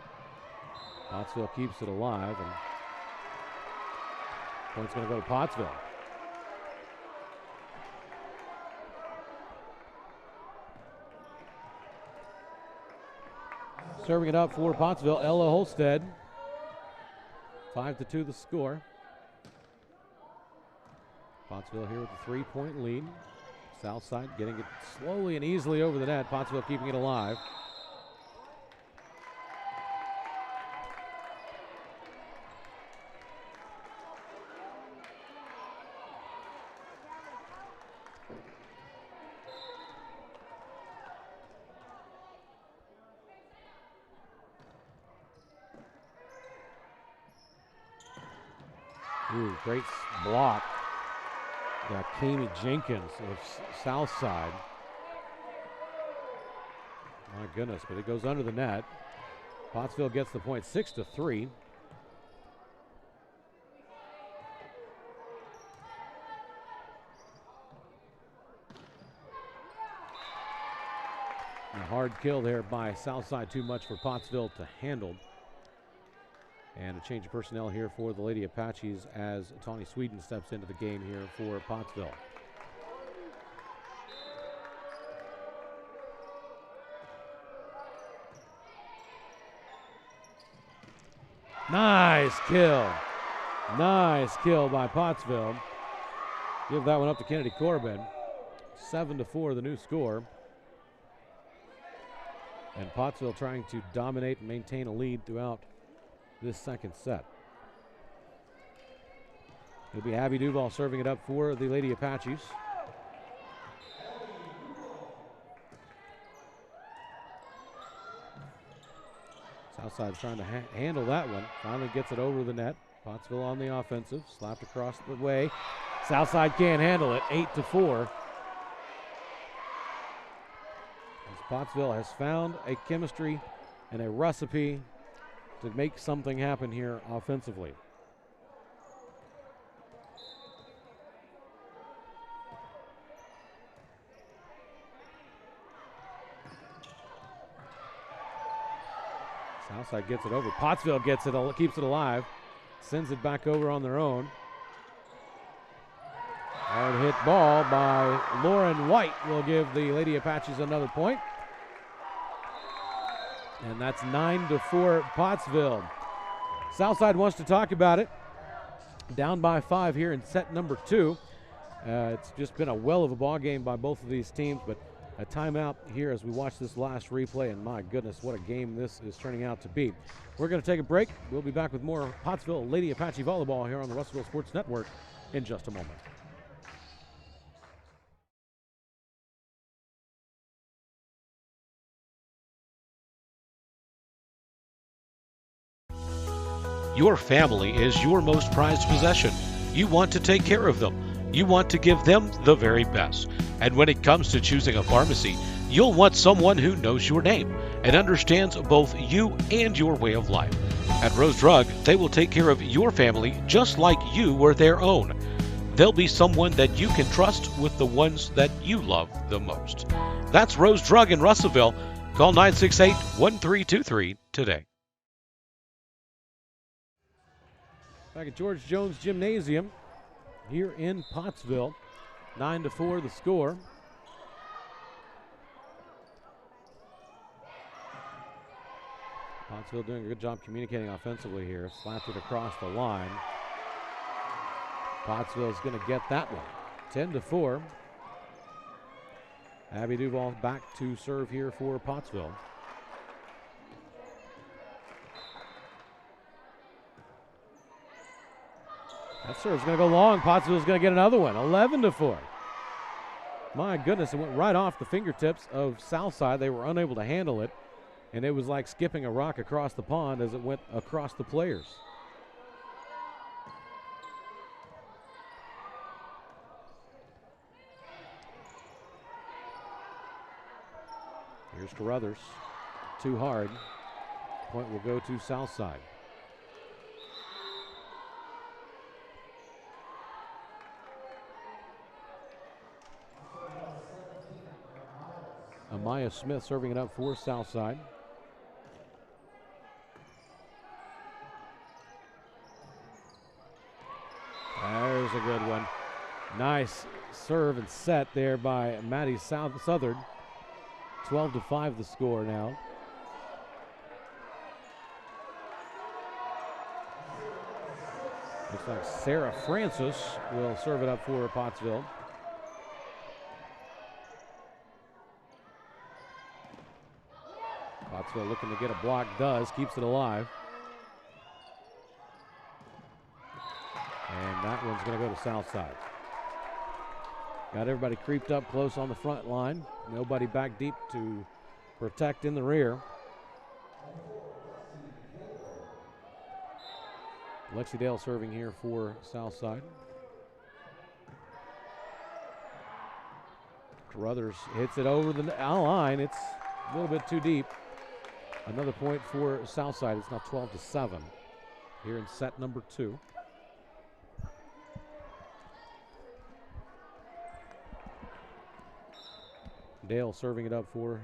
Pottsville keeps it alive, and point's going to go to Pottsville. Serving it up for Pottsville, Ella Holstead. 5-2 the score. Pottsville here with a 3-point lead. Southside getting it slowly and easily over the net. Pottsville keeping it alive. Ooh, great block. Got Kami Jenkins of Southside. My goodness, but it goes under the net. Pottsville gets the point, 6-3. A hard kill there by Southside, too much for Pottsville to handle. And a change of personnel here for the Lady Apaches as Tawny Sweden steps into the game here for Pottsville. Nice kill. Nice kill by Pottsville. Give that one up to Kennedy Corbin. 7-4 the new score. And Pottsville trying to dominate and maintain a lead throughout this second set. It'll be Abby Duval serving it up for the Lady Apaches. Southside trying to handle that one. Finally gets it over the net. Pottsville on the offensive. Slapped across the way. Southside can't handle it. 8-4. As Pottsville has found a chemistry and a recipe to make something happen here offensively. Southside gets it over. Pottsville gets it, keeps it alive. Sends it back over on their own. Hard hit ball by Lauren White will give the Lady Apaches another point. And that's 9-4 Pottsville. Southside wants to talk about it. Down by 5 here in set number 2. It's just been a well of a ball game by both of these teams, but a timeout here as we watch this last replay, and my goodness, what a game this is turning out to be. We're going to take a break. We'll be back with more Pottsville Lady Apache volleyball here on the Russellville Sports Network in just a moment. Your family is your most prized possession. You want to take care of them. You want to give them the very best. And when it comes to choosing a pharmacy, you'll want someone who knows your name and understands both you and your way of life. At Rose Drug, they will take care of your family just like you were their own. They'll be someone that you can trust with the ones that you love the most. That's Rose Drug in Russellville. Call 968-1323 today. Back at George Jones Gymnasium here in Pottsville. 9-4 the score. Pottsville doing a good job communicating offensively here. Slapped it across the line. Pottsville's going to get that one. 10-4. Abby Duval back to serve here for Pottsville. That serve's going to go long. Pottsville's going to get another one. 11-4. My goodness, it went right off the fingertips of Southside. They were unable to handle it, and it was like skipping a rock across the pond as it went across the players. Here's Carruthers. Too hard. Point will go to Southside. Amaya Smith serving it up for Southside. There's a good one. Nice serve and set there by Maddie Southern. 12-5 the score now. Looks like Sarah Francis will serve it up for Pottsville. Pottsville looking to get a block, does, keeps it alive. And that one's going to go to Southside. Got everybody creeped up close on the front line. Nobody back deep to protect in the rear. Lexi Dale serving here for Southside. Carruthers hits it over the line. It's a little bit too deep. Another point for Southside. It's now 12-7 here in set number 2. Dale serving it up for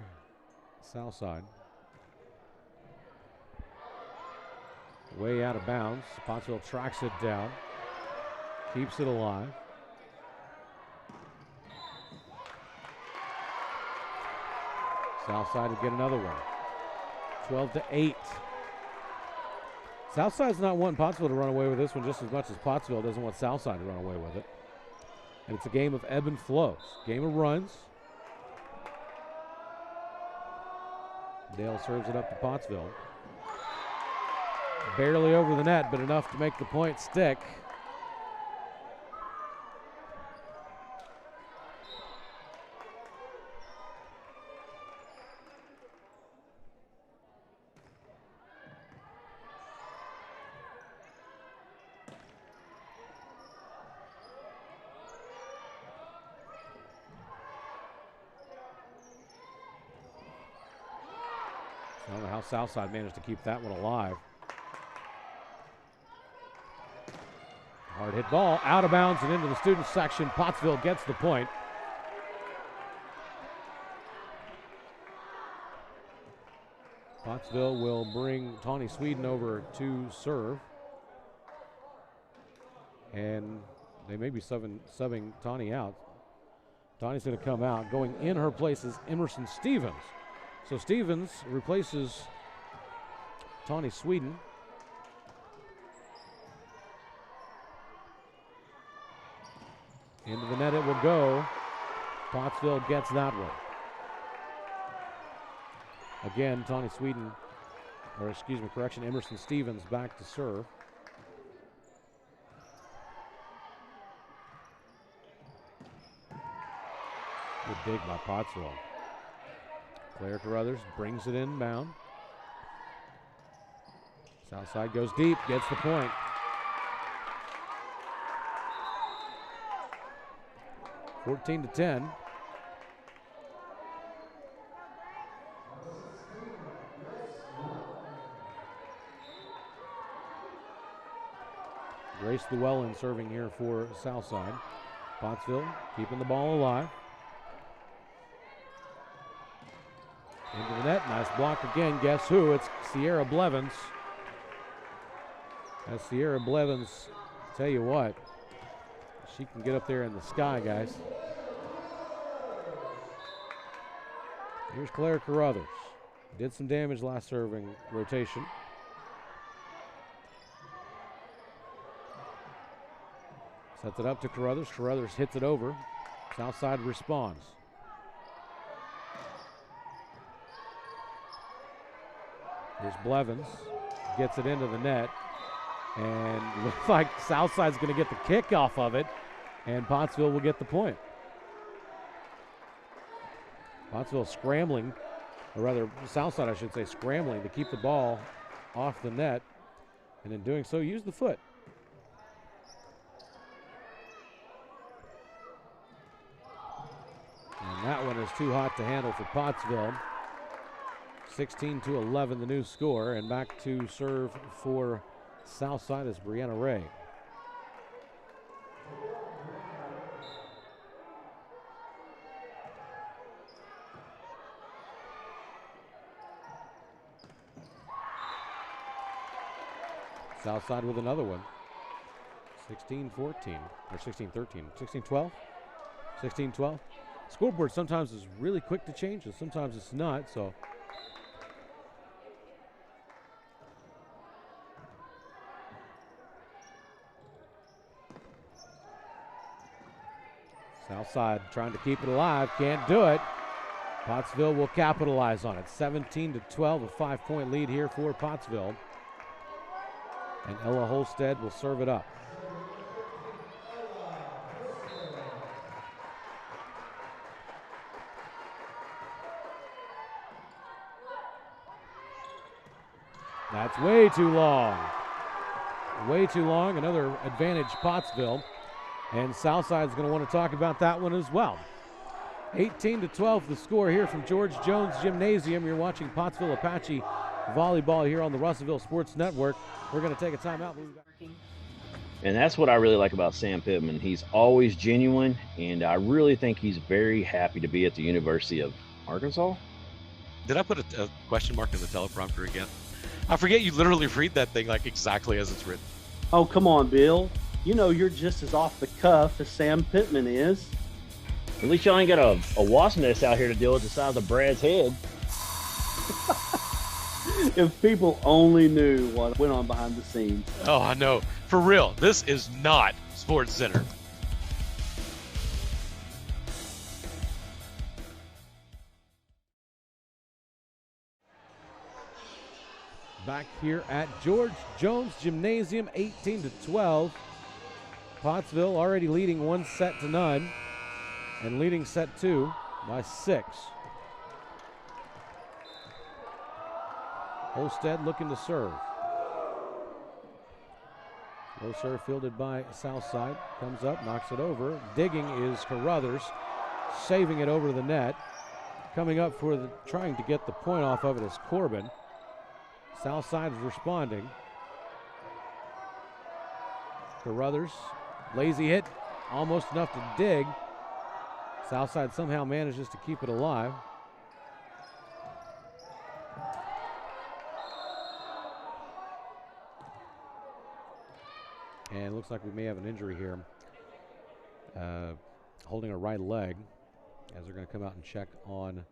Southside. Way out of bounds. Pottsville tracks it down. Keeps it alive. Southside will get another one. 12-8. Southside's not wanting Pottsville to run away with this one just as much as Pottsville doesn't want Southside to run away with it. And it's a game of ebb and flows. Game of runs. Dale serves it up to Pottsville. Barely over the net, but enough to make the point stick. I don't know how Southside managed to keep that one alive. Hard hit ball, out of bounds and into the student section. Pottsville gets the point. Pottsville will bring Tawny Sweden over to serve. And they may be subbing Tawny out. Tawny's going to come out. Going in her place is Emerson Stevens. So Stevens replaces Tawny Sweden. Into the net it will go. Pottsville gets that one. Again, Tawny Sweden, or excuse me, correction, Emerson Stevens back to serve. Good dig by Pottsville. Claire Carruthers brings it inbound. Southside goes deep, gets the point. (14-10). Grace Llewellyn serving here for Southside. Pottsville keeping the ball alive. Into the net, nice block again. Guess who? It's Sierra Blevins. As Sierra Blevins, tell you what, she can get up there in the sky, guys. Here's Claire Carruthers. Did some damage last serving rotation. Sets it up to Carruthers. Carruthers hits it over. Southside responds. Here's Blevins. Gets it into the net. And looks like Southside's going to get the kick off of it. And Pottsville will get the point. Pottsville scrambling, or rather Southside I should say, scrambling to keep the ball off the net. And in doing so, use the foot. And that one is too hot to handle for Pottsville. 16-11 the new score, and back to serve for Southside is Brianna Ray. Southside with another one. 16-14, or 16-13, 16-12, 16-12. Scoreboard sometimes is really quick to change, and sometimes it's not, so. Southside trying to keep it alive, can't do it. Pottsville will capitalize on it. 17-12, a 5-point lead here for Pottsville. And Ella Holstead will serve it up. That's way too long. Way too long. Another advantage, Pottsville. And Southside's going to want to talk about that one as well. 18-12 the score here from George Jones Gymnasium. You're watching Pottsville Apache volleyball here on the Russellville Sports Network. We're going to take a timeout. And that's what I really like about Sam Pittman. He's always genuine, and I really think he's very happy to be at the University of Arkansas. Did I put a question mark in the teleprompter again? I forget you literally read that thing like exactly as it's written. Oh, come on, Bill. You know you're just as off the cuff as Sam Pittman is. At least y'all ain't got a wasp nest out here to deal with the size of Brad's head. If people only knew what went on behind the scenes. Oh, I know. For real, this is not Sports Center. Back here at George Jones Gymnasium, 18-12. Pottsville already leading 1-0 and leading set 2 by 6. Holstead looking to serve. Low serve fielded by Southside. Comes up, knocks it over. Digging is Carruthers, saving it over the net. Coming up for trying to get the point off of it is Corbin. Southside is responding. Carruthers, lazy hit, almost enough to dig. Southside somehow manages to keep it alive. And looks like we may have an injury here. Holding a right leg as they're going to come out and check on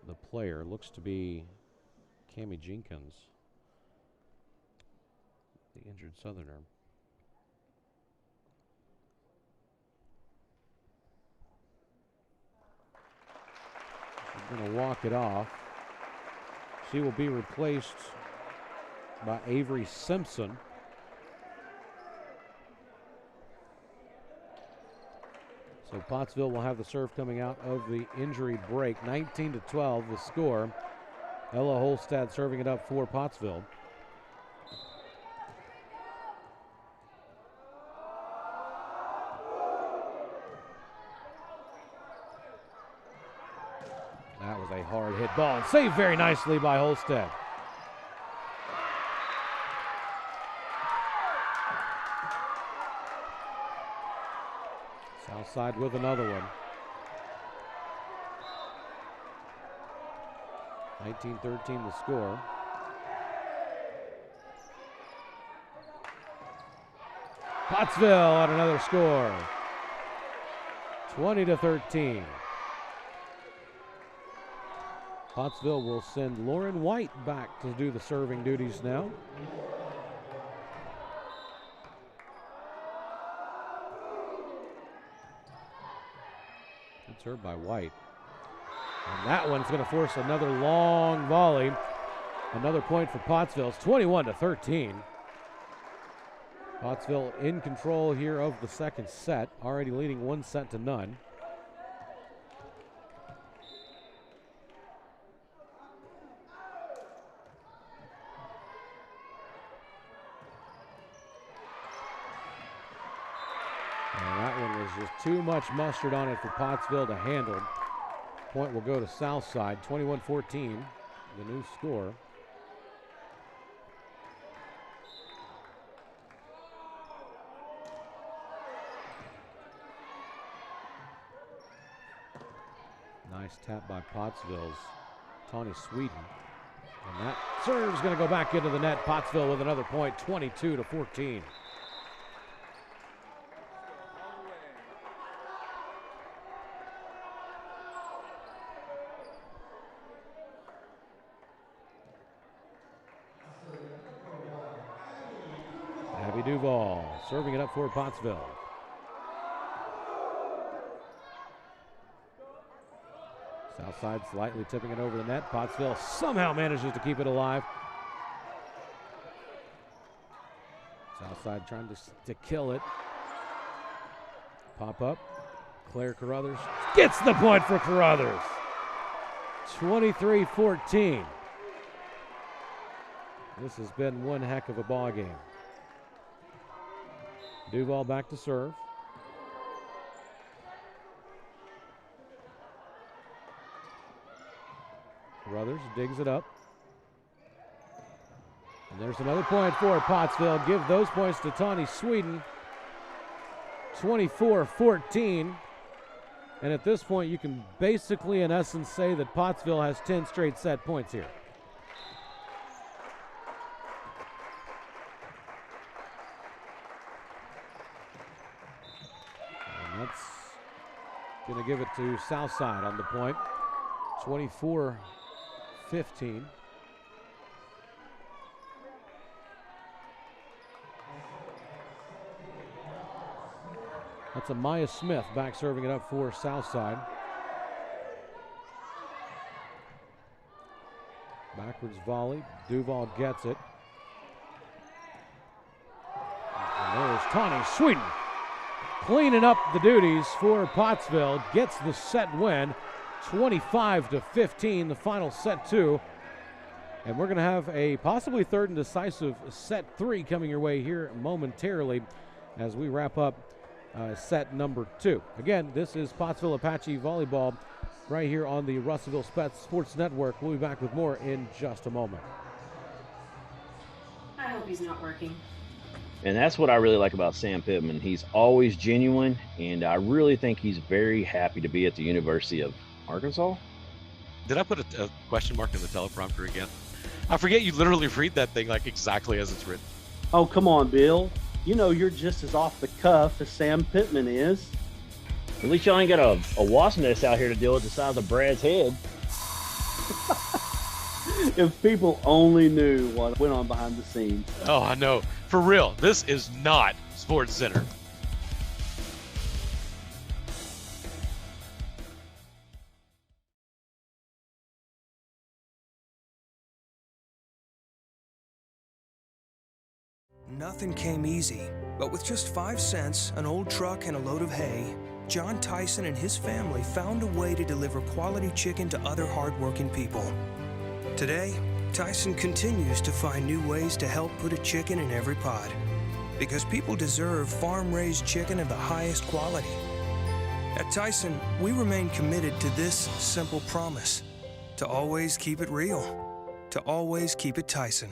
the player. Looks to be Cammie Jenkins, the injured Southerner. She's going to walk it off. She will be replaced by Avery Simpson. So Pottsville will have the serve coming out of the injury break. 19-12 the score. Ella Holstad serving it up for Pottsville. That was a hard hit ball and saved very nicely by Holstad. Southside with another one. 19-13 the score. Pottsville on another score. 20-13. Pottsville will send Lauren White back to do the serving duties now. Good serve by White. And that one's going to force another long volley. Another point for Pottsville. It's 21-13. Pottsville in control here of the second set, already leading 1-0. And that one was just too much mustard on it for Pottsville to handle. Point will go to Southside, 21-14, the new score. Nice tap by Pottsville's Tawny Sweden. And that serve's going to go back into the net. Pottsville with another point, 22-14. Duval serving it up for Pottsville. Southside slightly tipping it over the net. Pottsville somehow manages to keep it alive. Southside trying to kill it. Pop up. Claire Carruthers gets the point for Carruthers. 23-14. This has been one heck of a ball game. Duval back to serve. Carruthers digs it up. And there's another point for Pottsville. Give those points to Tawny Sweden. 24-14. And at this point, you can basically, in essence, say that Pottsville has 10 straight set points here. Going to give it to Southside on the point. 24-15. That's a Maya Smith back serving it up for Southside. Backwards volley. Duval gets it. And there's Tawny Sweden cleaning up the duties for Pottsville. Gets the set win. 25-15, the final set two. And we're going to have a possibly third and decisive set three coming your way here momentarily as we wrap up set number two. Again, this is Pottsville Apache Volleyball right here on the Russellville Sports Network. We'll be back with more in just a moment. hope he's not working. And that's what I really like about Sam Pittman. He's always genuine, and I really think he's very happy to be at the University of Arkansas. Did I put a question mark in the teleprompter again? I forget you literally read that thing like exactly as it's written. Oh, come on, Bill. You know you're just as off the cuff as Sam Pittman is. At least y'all ain't got a wasp nest out here to deal with the size of Brad's head. If people only knew what went on behind the scenes. Oh, I know. For real, this is not Sports Center. Nothing came easy, but with just 5 cents, an old truck, and a load of hay, John Tyson and his family found a way to deliver quality chicken to other hardworking people. Today, Tyson continues to find new ways to help put a chicken in every pot, because people deserve farm-raised chicken of the highest quality. At Tyson, we remain committed to this simple promise: to always keep it real, to always keep it Tyson.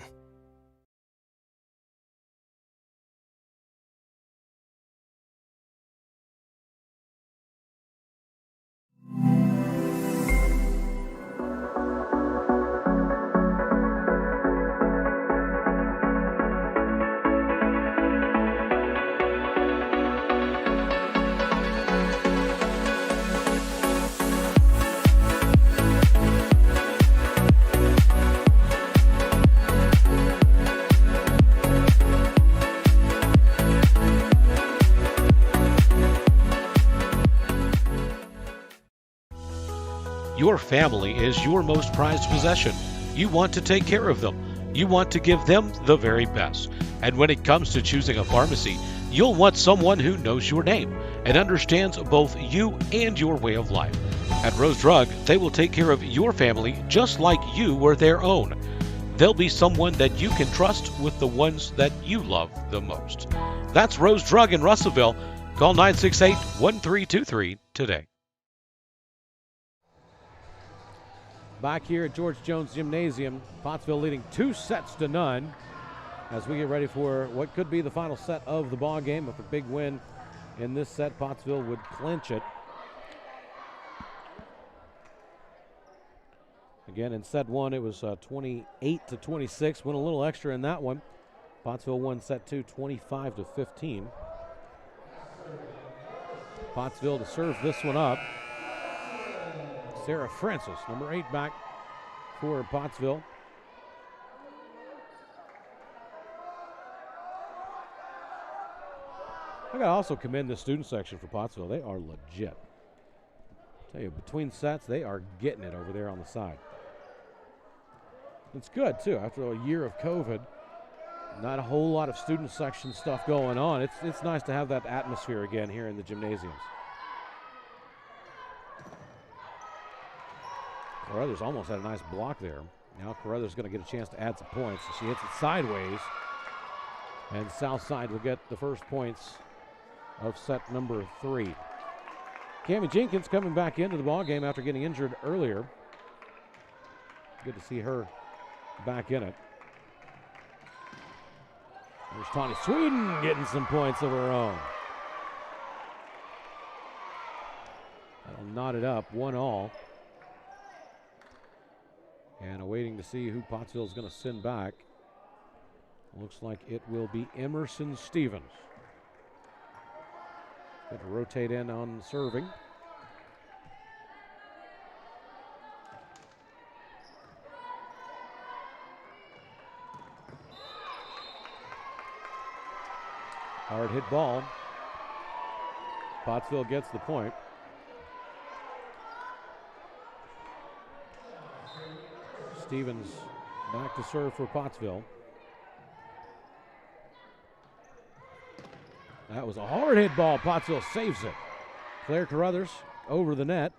Your family is your most prized possession. You want to take care of them. You want to give them the very best. And when it comes to choosing a pharmacy, you'll want someone who knows your name and understands both you and your way of life. At Rose Drug, they will take care of your family just like you were their own. They'll be someone that you can trust with the ones that you love the most. That's Rose Drug in Russellville. Call 968-1323 today. Back here at George Jones Gymnasium, Pottsville leading 2-0 as we get ready for what could be the final set of the ball game. With a big win in this set, Pottsville would clinch it. Again, in set one, it was 28-26. Went a little extra in that one. Pottsville won set two, 25-15. Pottsville to serve this one up. Sarah Francis, number 8 back for Pottsville. I got to also commend the student section for Pottsville. They are legit. I tell you, between sets, they are getting it over there on the side. It's good, too. After a year of COVID, not a whole lot of student section stuff going on. It's nice to have that atmosphere again here in the gymnasiums. Carruthers almost had a nice block there. Now Carruthers going to get a chance to add some points. She hits it sideways, and Southside will get the first points of set number 3. Cammie Jenkins coming back into the ball game after getting injured earlier. Good to see her back in it. There's Tawny Sweden getting some points of her own. That'll knot it up 1-1. And awaiting to see who Pottsville is going to send back. Looks like it will be Emerson Stevens. Good to rotate in on serving. Hard hit ball. Pottsville gets the point. Stevens back to serve for Pottsville. That was a hard hit ball. Pottsville saves it. Claire Carruthers over the net.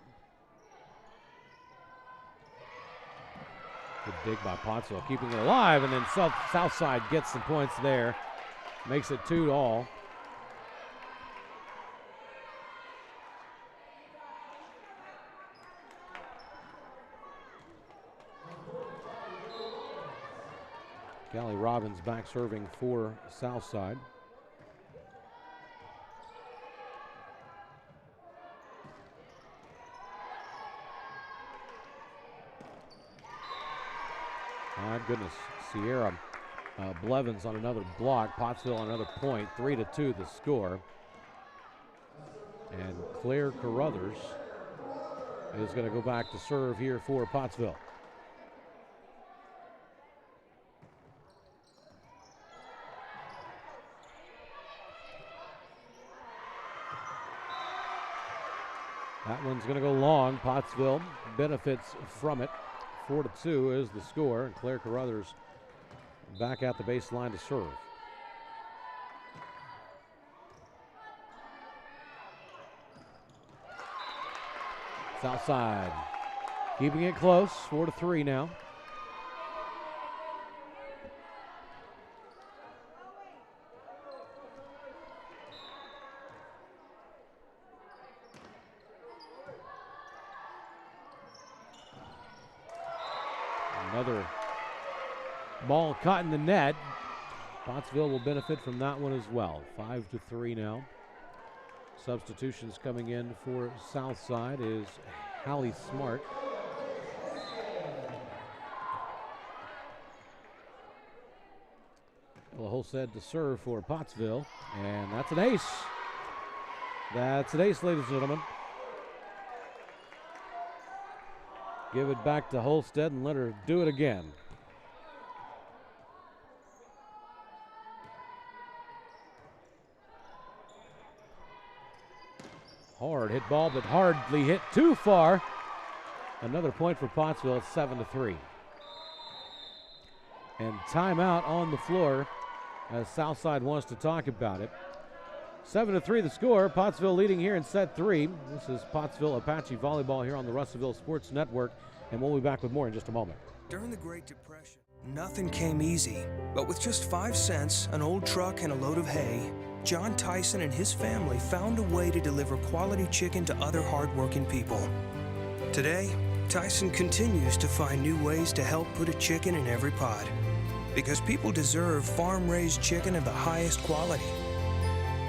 Good dig by Pottsville, keeping it alive, and then Southside gets some points there. Makes it 2-2. Callie Robbins back serving for Southside. My goodness, Sierra Blevins on another block. Pottsville on another point. 3-2 the score. And Claire Carruthers is going to go back to serve here for Pottsville. That one's going to go long. Pottsville benefits from it. 4-2 is the score, and Claire Carruthers back at the baseline to serve. Southside keeping it close, 4-3 now. Another ball caught in the net. Pottsville will benefit from that one as well. 5-3 now. Substitutions coming in for Southside is Hallie Smart. Ella Holstead to serve for Pottsville, and that's an ace. That's an ace, ladies and gentlemen. Give it back to Holstead and let her do it again. Hard hit ball, but hardly hit too far. Another point for Pottsville at 7-3. And timeout on the floor as Southside wants to talk about it. 7-3 the score. Pottsville leading here in set 3. This is Pottsville Apache Volleyball here on the Russellville Sports Network, and we'll be back with more in just a moment. During the Great Depression, nothing came easy. But with just 5 cents, an old truck, and a load of hay, John Tyson and his family found a way to deliver quality chicken to other hardworking people. Today, Tyson continues to find new ways to help put a chicken in every pot. Because people deserve farm-raised chicken of the highest quality.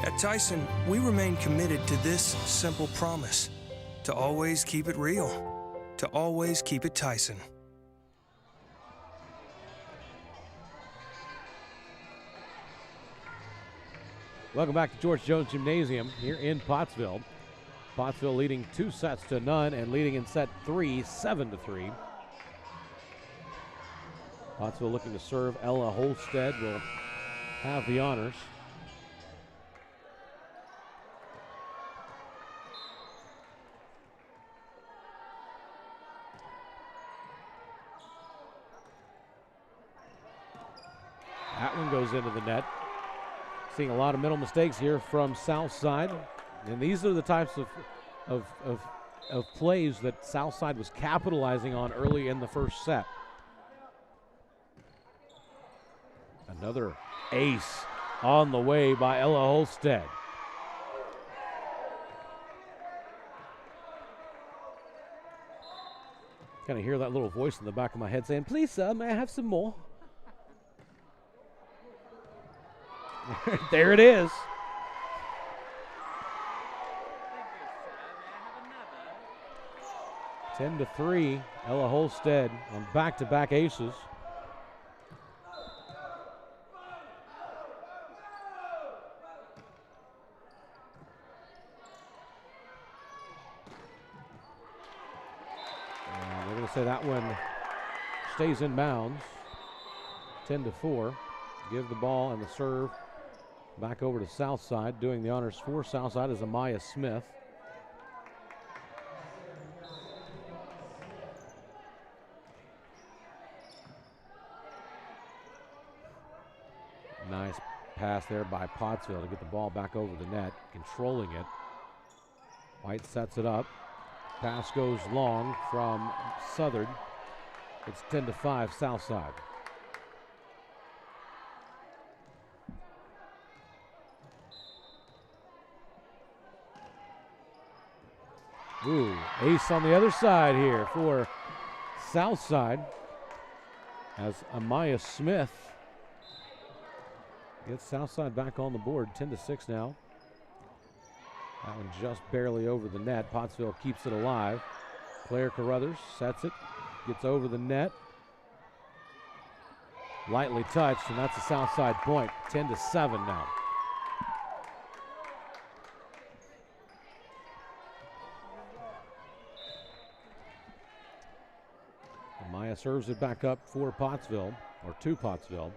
At Tyson, we remain committed to this simple promise: to always keep it real, to always keep it Tyson. Welcome back to George Jones Gymnasium here in Pottsville. Pottsville leading 2-0 and leading in set 3, 7-3. Pottsville looking to serve. Ella Holstead will have the honors. That one goes into the net. Seeing a lot of mental mistakes here from Southside. And these are the types of plays that Southside was capitalizing on early in the first set. Another ace on the way by Ella Holstead. Kind of hear that little voice in the back of my head saying, "Please, sir, may I have some more?" There it is. Thank you, sir. May I have another? 10-3, Ella Holstead on back-to-back aces. They're going to say that one stays in bounds. 10-4. Give the ball and the serve back over to Southside. Doing the honors for Southside is Amaya Smith. Nice pass there by Pottsville to get the ball back over the net, controlling it. White sets it up. Pass goes long from Southern. It's 10-5 Southside. Ooh, ace on the other side here for Southside as Amaya Smith Gets Southside back on the board, 10-6 now. That one just barely over the net. Pottsville keeps it alive. Claire Carruthers sets it, gets over the net. Lightly touched, and that's a Southside point, 10-7 now. And Maya serves it back up for Pottsville, or to Pottsville.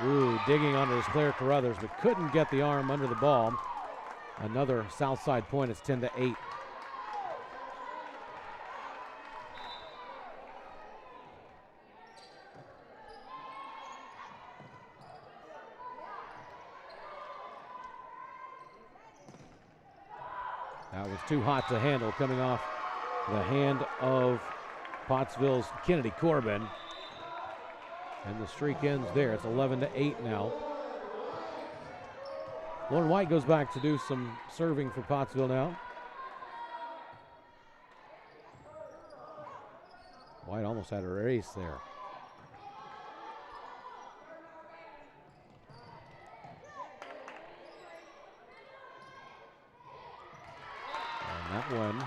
Ooh, digging on his Claire Carruthers, but couldn't get the arm under the ball. Another Southside point. It's 10-8. That was too hot to handle, coming off the hand of Pottsville's Kennedy Corbin. And the streak ends there. It's 11-8 now. Lauren White goes back to do some serving for Pottsville now. White almost had her ace there. And that one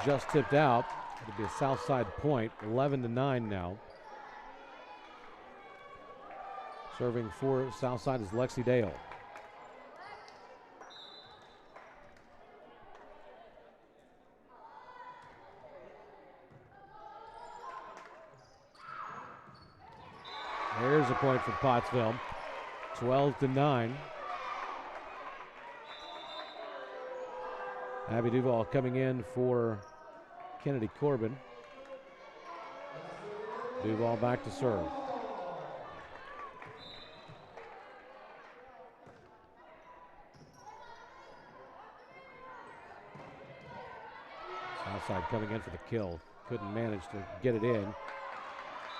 just tipped out. It'll be a Southside point, 11-9 now. Serving for Southside is Lexi Dale. There's a point for Pottsville, 12-9. Abby Duvall coming in for Kennedy Corbin. Duvall back to serve. Southside coming in for the kill. Couldn't manage to get it in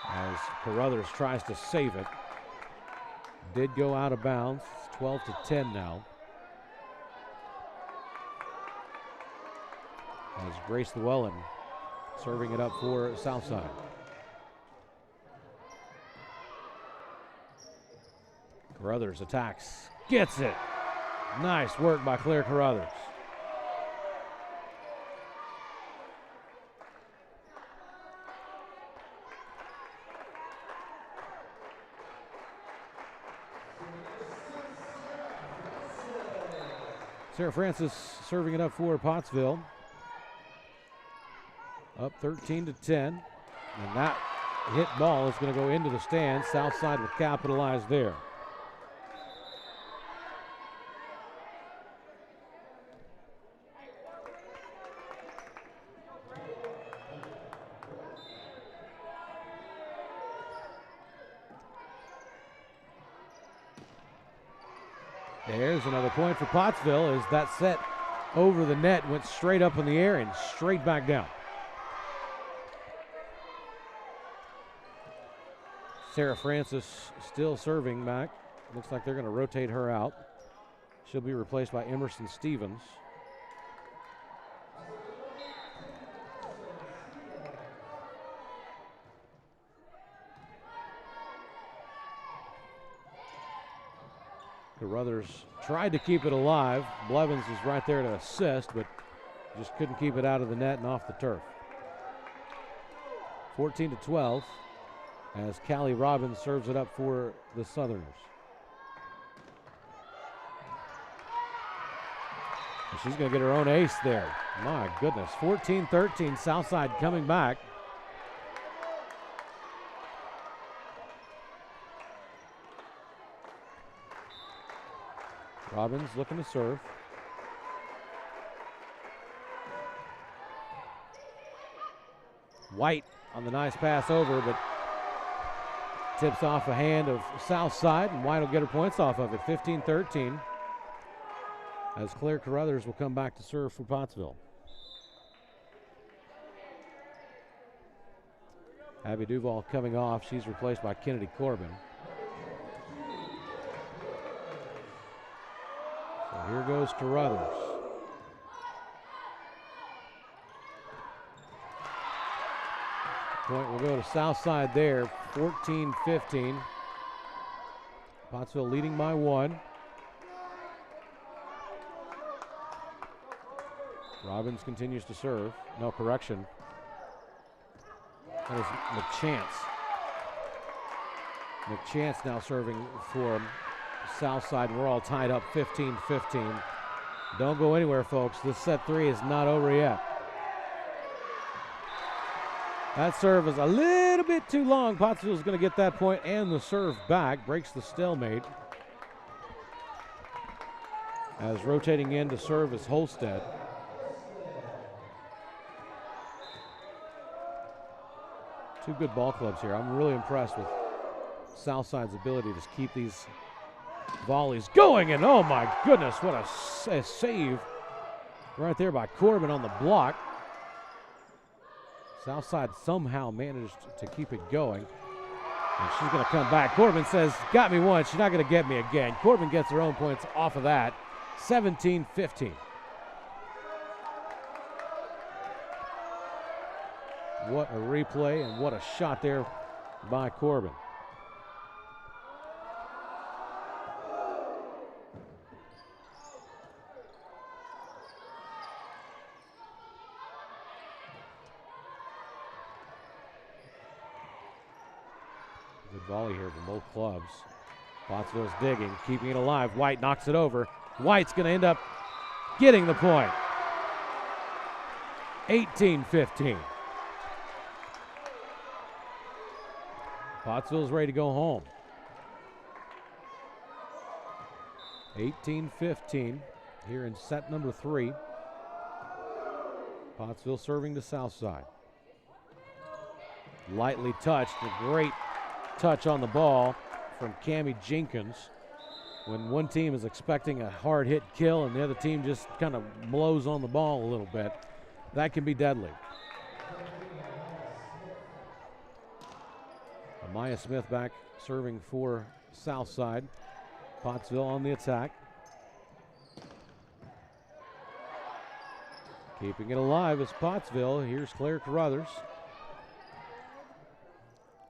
as Carruthers tries to save it. Did go out of bounds. It's 12-10 now. As Grace Llewellyn serving it up for Southside. Carruthers attacks, gets it. Nice work by Claire Carruthers. Sarah Francis serving it up for Pottsville. Up 13-10. And that hit ball is going to go into the stands. Southside will capitalize there. There's another point for Pottsville as that set over the net, went straight up in the air and straight back down. Sarah Francis still serving back. Looks like they're going to rotate her out. She'll be replaced by Emerson Stevens. Carruthers tried to keep it alive. Blevins is right there to assist, but just couldn't keep it out of the net and off the turf. 14-12 as Callie Robbins serves it up for the Southerners. And she's going to get her own ace there. My goodness, 14-13, Southside coming back. Robbins looking to serve. White on the nice pass over, but tips off a hand of Southside, and White will get her points off of it, 15-13. As Claire Carruthers will come back to serve for Pottsville. Abby Duvall coming off. She's replaced by Kennedy Corbin. So here goes Carruthers. point will go to Southside there, 14-15. Pottsville leading by 1. Robbins continues to serve. No correction. That is McChance. McChance now serving for Southside. We're all tied up 15-15. Don't go anywhere, folks. This set 3 is not over yet. That serve is a little bit too long. Pottsville's going to get that point and the serve back. Breaks the stalemate. As rotating in to serve is Holstead. Two good ball clubs here. I'm really impressed with Southside's ability to keep these volleys going. And oh my goodness, what a save right there by Corbin on the block. Southside somehow managed to keep it going. And she's going to come back. Corbin says, got me once, she's not going to get me again. Corbin gets her own points off of that. 17-15. What a replay and what a shot there by Corbin. Good volley here from both clubs. Pottsville's digging, keeping it alive. White knocks it over. White's going to end up getting the point. 18-15. Pottsville's ready to go home. 18-15 here in set number 3. Pottsville serving to Southside. Lightly touched, a great touch on the ball from Cammie Jenkins. When one team is expecting a hard hit kill and the other team just kind of blows on the ball a little bit, that can be deadly. Maya Smith back serving for Southside. Pottsville on the attack. Keeping it alive is Pottsville. Here's Claire Carruthers.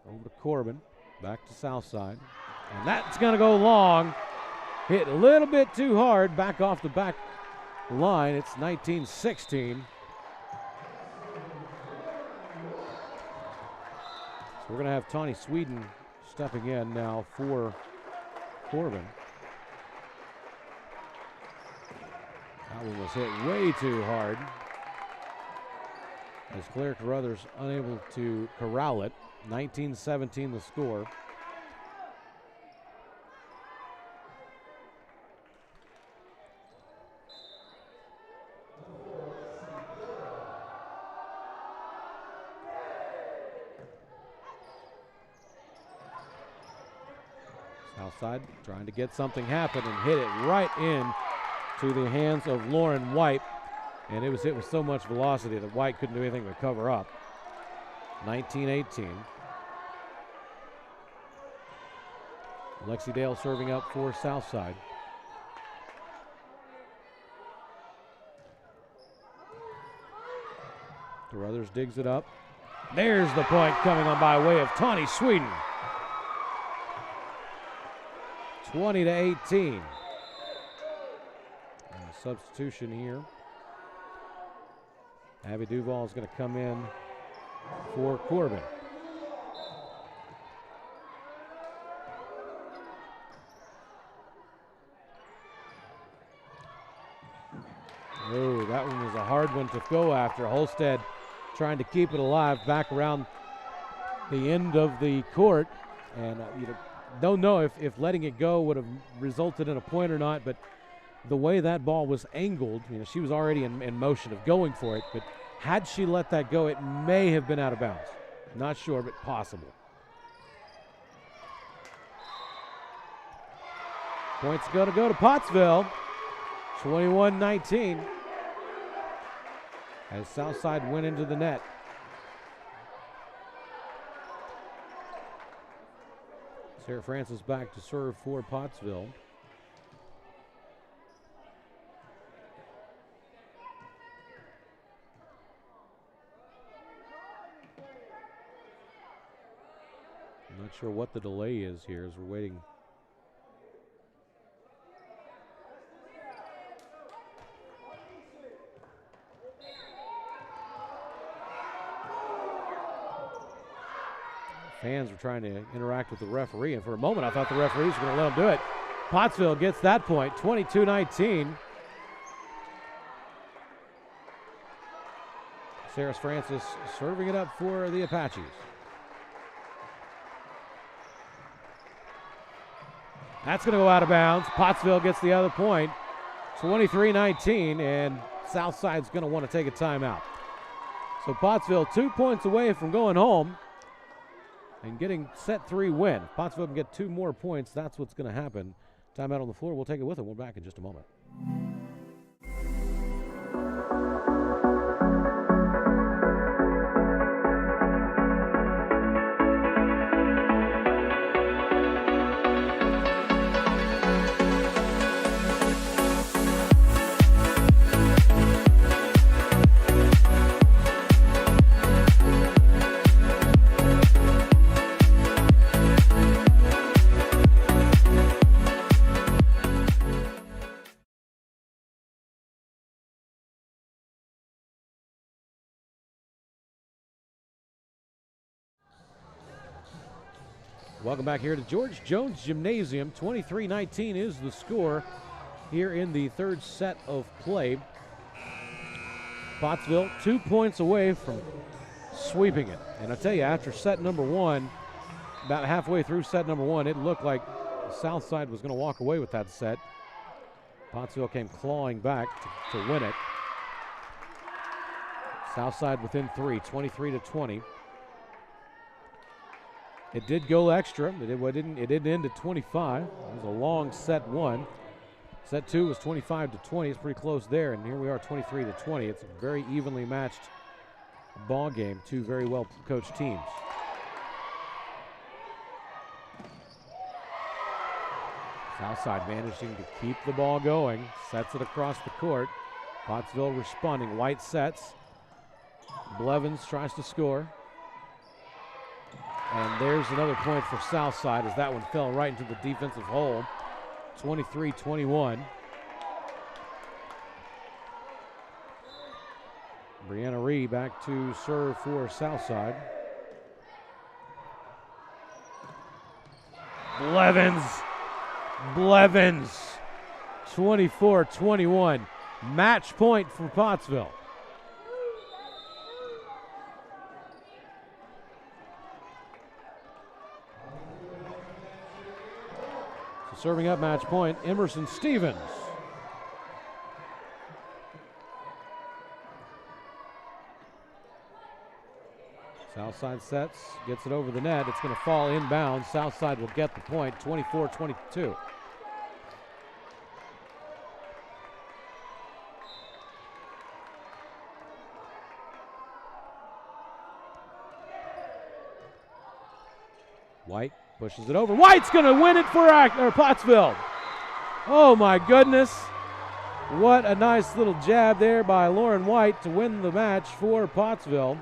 Over to Corbin. Back to Southside. And that's going to go long. Hit a little bit too hard. Back off the back line. It's 19-16. So we're going to have Tawny Sweden stepping in now for Corbin. That one was hit way too hard. As Claire Carruthers unable to corral it. 19-17 the score. Southside trying to get something happen and hit it right in to the hands of Lauren White. And it was hit with so much velocity that White couldn't do anything but cover up. 19-18. Lexi Dale serving up for Southside. Carruthers digs it up. There's the point coming on by way of Tawny Sweden. 20-18. And a substitution here. Abby Duval is going to come in for Corbin. Oh, that one was a hard one to go after. Holstead trying to keep it alive back around the end of the court. And don't know if letting it go would have resulted in a point or not, but the way that ball was angled, she was already in motion of going for it, but had she let that go, it may have been out of bounds. Not sure, but possible. Points going to go to Pottsville. 21-19. As Southside went into the net. Sarah Francis back to serve for Pottsville. Not sure what the delay is here as we're waiting. Fans were trying to interact with the referee, and for a moment I thought the referees were going to let them do it. Pottsville gets that point, 22-19. Saris Francis serving it up for the Apaches. That's going to go out of bounds. Pottsville gets the other point, 23-19, and Southside's going to want to take a timeout. So Pottsville 2 points away from going home and getting set 3 win. If Pottsville can get 2 more points, that's what's going to happen. Timeout on the floor. We'll take it with them. We're back in just a moment. Welcome back here to George Jones Gymnasium. 23-19 is the score here in the third set of play. Pottsville 2 points away from sweeping it. And I tell you, after set number 1, about halfway through set number 1, it looked like the Southside was going to walk away with that set. Pottsville came clawing back to win it. Southside within 3, 23-20. It did go extra. It didn't end at 25. It was a long set 1. Set 2 was 25-20. It's pretty close there, and here we are 23-20. It's a very evenly matched ball game. 2 very well coached teams. Southside managing to keep the ball going. Sets it across the court. Pottsville responding. White sets. Blevins tries to score. And there's another point for Southside as that one fell right into the defensive hole. 23-21. Brianna Ree back to serve for Southside. Blevins. 24-21. Match point for Pottsville. Serving up match point, Emerson Stevens. Southside sets, gets it over the net. It's going to fall inbounds. Southside will get the point, 24-22. White pushes it over. White's going to win it for Pottsville. Oh, my goodness. What a nice little jab there by Lauren White to win the match for Pottsville.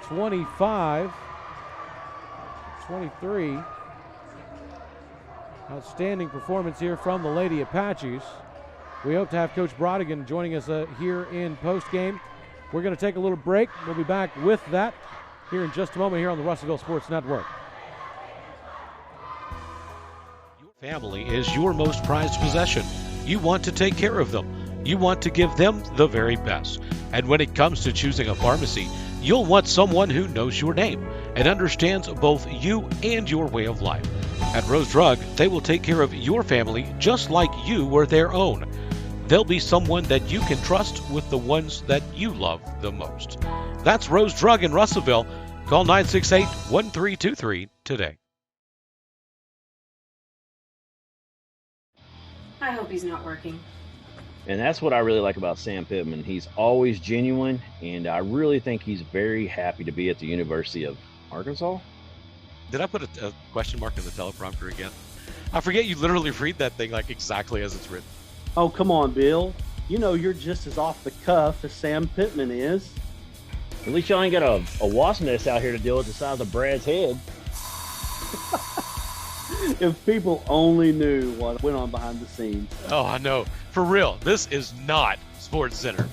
25-23. Outstanding performance here from the Lady Apaches. We hope to have Coach Brodigan joining us here in postgame. We're going to take a little break. We'll be back with that here in just a moment here on the Russellville Sports Network. Your family is your most prized possession. You want to take care of them. You want to give them the very best. And when it comes to choosing a pharmacy, you'll want someone who knows your name and understands both you and your way of life. At Rose Drug, they will take care of your family just like you were their own. They'll be someone that you can trust with the ones that you love the most. That's Rose Drug in Russellville. Call 968-1323 today. I hope he's not working. And that's what I really like about Sam Pittman. He's always genuine, and I really think he's very happy to be at the University of Arkansas. Did I put a question mark in the teleprompter again? I forget you literally read that thing like exactly as it's written. Oh, come on, Bill. You know you're just as off the cuff as Sam Pittman is. At least y'all ain't got a wasp nest out here to deal with the size of Brad's head. If people only knew what went on behind the scenes. Oh, I know. For real, this is not Sports Center.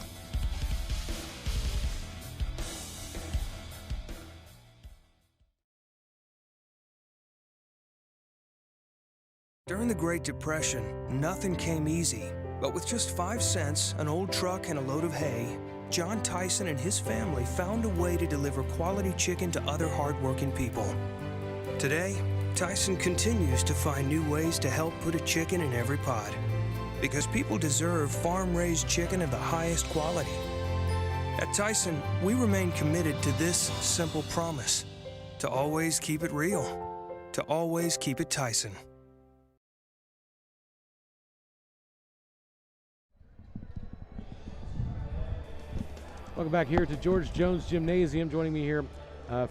During the Great Depression, nothing came easy. But with just 5 cents, an old truck, and a load of hay, John Tyson and his family found a way to deliver quality chicken to other hardworking people. Today, Tyson continues to find new ways to help put a chicken in every pot. Because people deserve farm-raised chicken of the highest quality. At Tyson, we remain committed to this simple promise: to always keep it real, to always keep it Tyson. Welcome back here to George Jones Gymnasium. Joining me here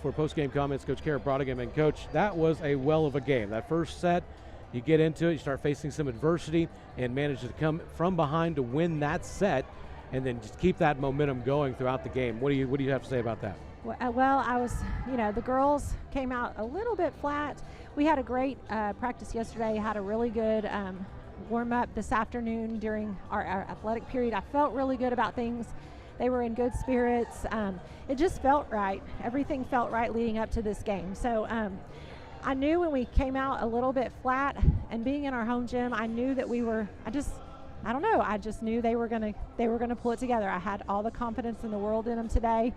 for post-game comments, Coach Kara Brodigan. And Coach, that was a well of a game. That first set, you get into it, you start facing some adversity, and manage to come from behind to win that set, and then just keep that momentum going throughout the game. What do you have to say about that? Well, I was, the girls came out a little bit flat. We had a great practice yesterday, had a really good warm-up this afternoon during our athletic period. I felt really good about things. They were in good spirits. It just felt right. Everything felt right leading up to this game. So I knew when we came out a little bit flat, and being in our home gym, I knew that we were, I just knew they were gonna pull it together. I had all the confidence in the world in them today.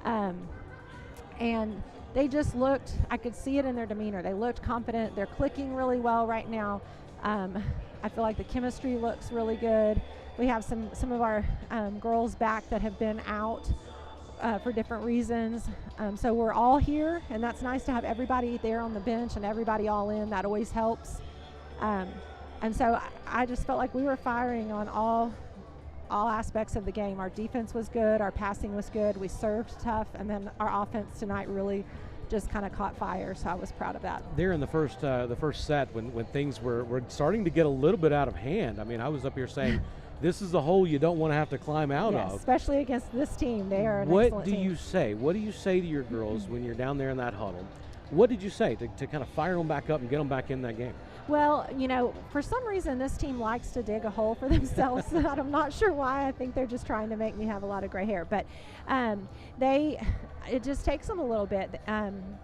And they just looked, I could see it in their demeanor. They looked confident. They're clicking really well right now. I feel like the chemistry looks really good. We have some of our girls back that have been out for different reasons. So we're all here, and that's nice to have everybody there on the bench and everybody all in. That always helps. And so I just felt like we were firing on all aspects of the game. Our defense was good. Our passing was good. We served tough. And then our offense tonight really just kind of caught fire, so I was proud of that. There in the first set, when things were starting to get a little bit out of hand, I mean, I was up here saying, this is the hole you don't want to have to climb out of. Especially against this team. They are an excellent team. What do you say? What do you say to your girls when you're down there in that huddle? What did you say to kind of fire them back up and get them back in that game? Well, for some reason this team likes to dig a hole for themselves. I'm not sure why. I think they're just trying to make me have a lot of gray hair. But it just takes them a little bit.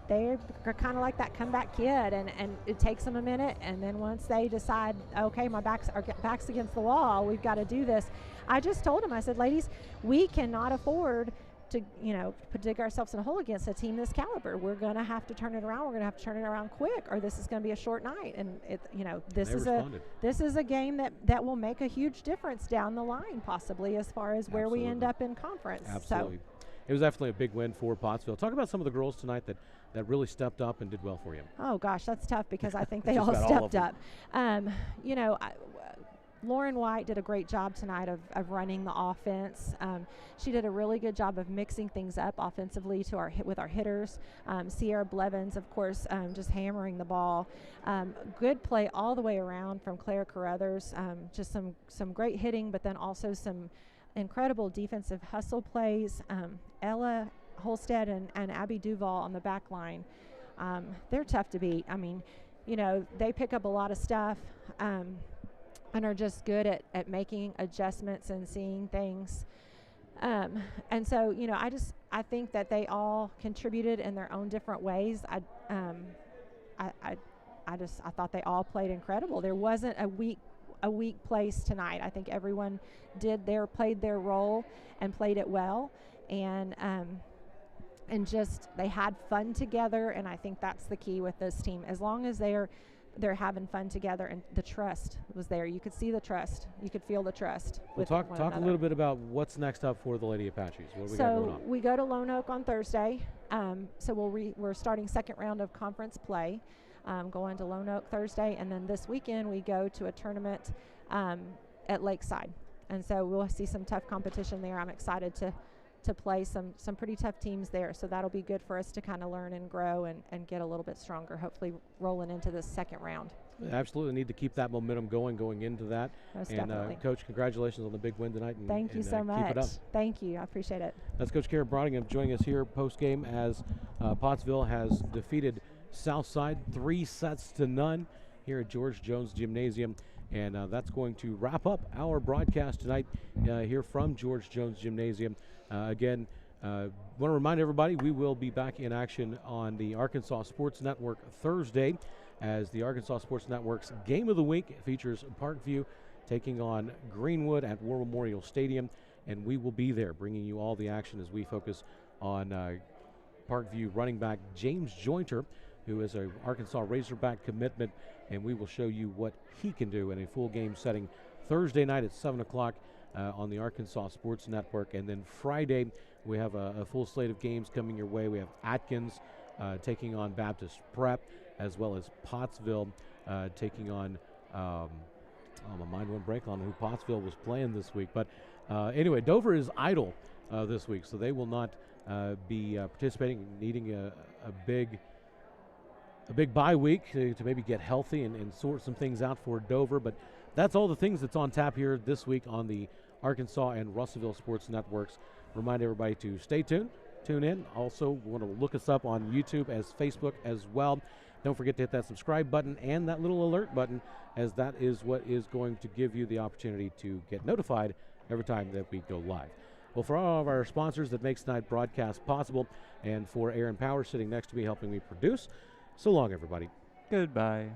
They're kind of like that comeback kid, and it takes them a minute. And then once they decide, okay, my back's against the wall, we've got to do this. I just told them, I said, ladies, we cannot afford to dig ourselves in a hole against a team this caliber. We're going to have to turn it around. We're going to have to turn it around quick, or this is going to be a short night. And this is a game that will make a huge difference down the line, possibly, as far as where we end up in conference. Absolutely. So it was definitely a big win for Pottsville. Talk about some of the girls tonight that really stepped up and did well for you. Oh gosh, that's tough because I think they all stepped up. Lauren White did a great job tonight of running the offense. She did a really good job of mixing things up offensively with our hitters. Sierra Blevins, of course, just hammering the ball. Good play all the way around from Claire Carruthers. Just some great hitting, but then also some incredible defensive hustle plays. Ella Holstead and Abby Duval on the back line. They're tough to beat. I mean, they pick up a lot of stuff. And are just good at making adjustments and seeing things. And so, I think that they all contributed in their own different ways. I thought they all played incredible. There wasn't a weak place tonight. I think everyone played their role and played it well. And just they had fun together, and I think that's the key with this team. As long as they're having fun together, and the trust was there. You could see the trust. You could feel the trust. Well, talk a little bit about what's next up for the Lady Apaches. What do we got going on? We go to Lone Oak on Thursday. So we're starting second round of conference play, going to Lone Oak Thursday, and then this weekend we go to a tournament at Lakeside. And so we'll see some tough competition there. I'm excited to play some pretty tough teams there. So that'll be good for us to kind of learn and grow and get a little bit stronger, hopefully rolling into this second round. Absolutely need to keep that momentum going into that. Most and definitely. Coach, congratulations on the big win tonight. Thank you so much. Keep it up. Thank you. I appreciate it. That's Coach Kara Browningham joining us here post-game as Pottsville has defeated Southside 3-0 here at George Jones Gymnasium. And that's going to wrap up our broadcast tonight here from George Jones Gymnasium. Again, want to remind everybody we will be back in action on the Arkansas Sports Network Thursday, as the Arkansas Sports Network's Game of the Week features Parkview taking on Greenwood at War Memorial Stadium, and we will be there bringing you all the action as we focus on Parkview running back James Jointer, who is a Arkansas Razorback commitment, and we will show you what he can do in a full game setting Thursday night at 7 o'clock on the Arkansas Sports Network. And then Friday, we have a full slate of games coming your way. We have Atkins taking on Baptist Prep, as well as Pottsville taking on, my mind went blank on who Pottsville was playing this week. But anyway, Dover is idle this week, so they will not be participating, needing a big bye week to maybe get healthy and sort some things out for Dover. But that's all the things that's on tap here this week on the Arkansas and Russellville Sports Networks. Remind everybody to stay tuned, tune in. Also, want to look us up on YouTube as Facebook as well. Don't forget to hit that subscribe button and that little alert button, as that is what is going to give you the opportunity to get notified every time that we go live. Well, for all of our sponsors that makes tonight's broadcast possible, and for Aaron Power sitting next to me helping me produce, so long, everybody. Goodbye.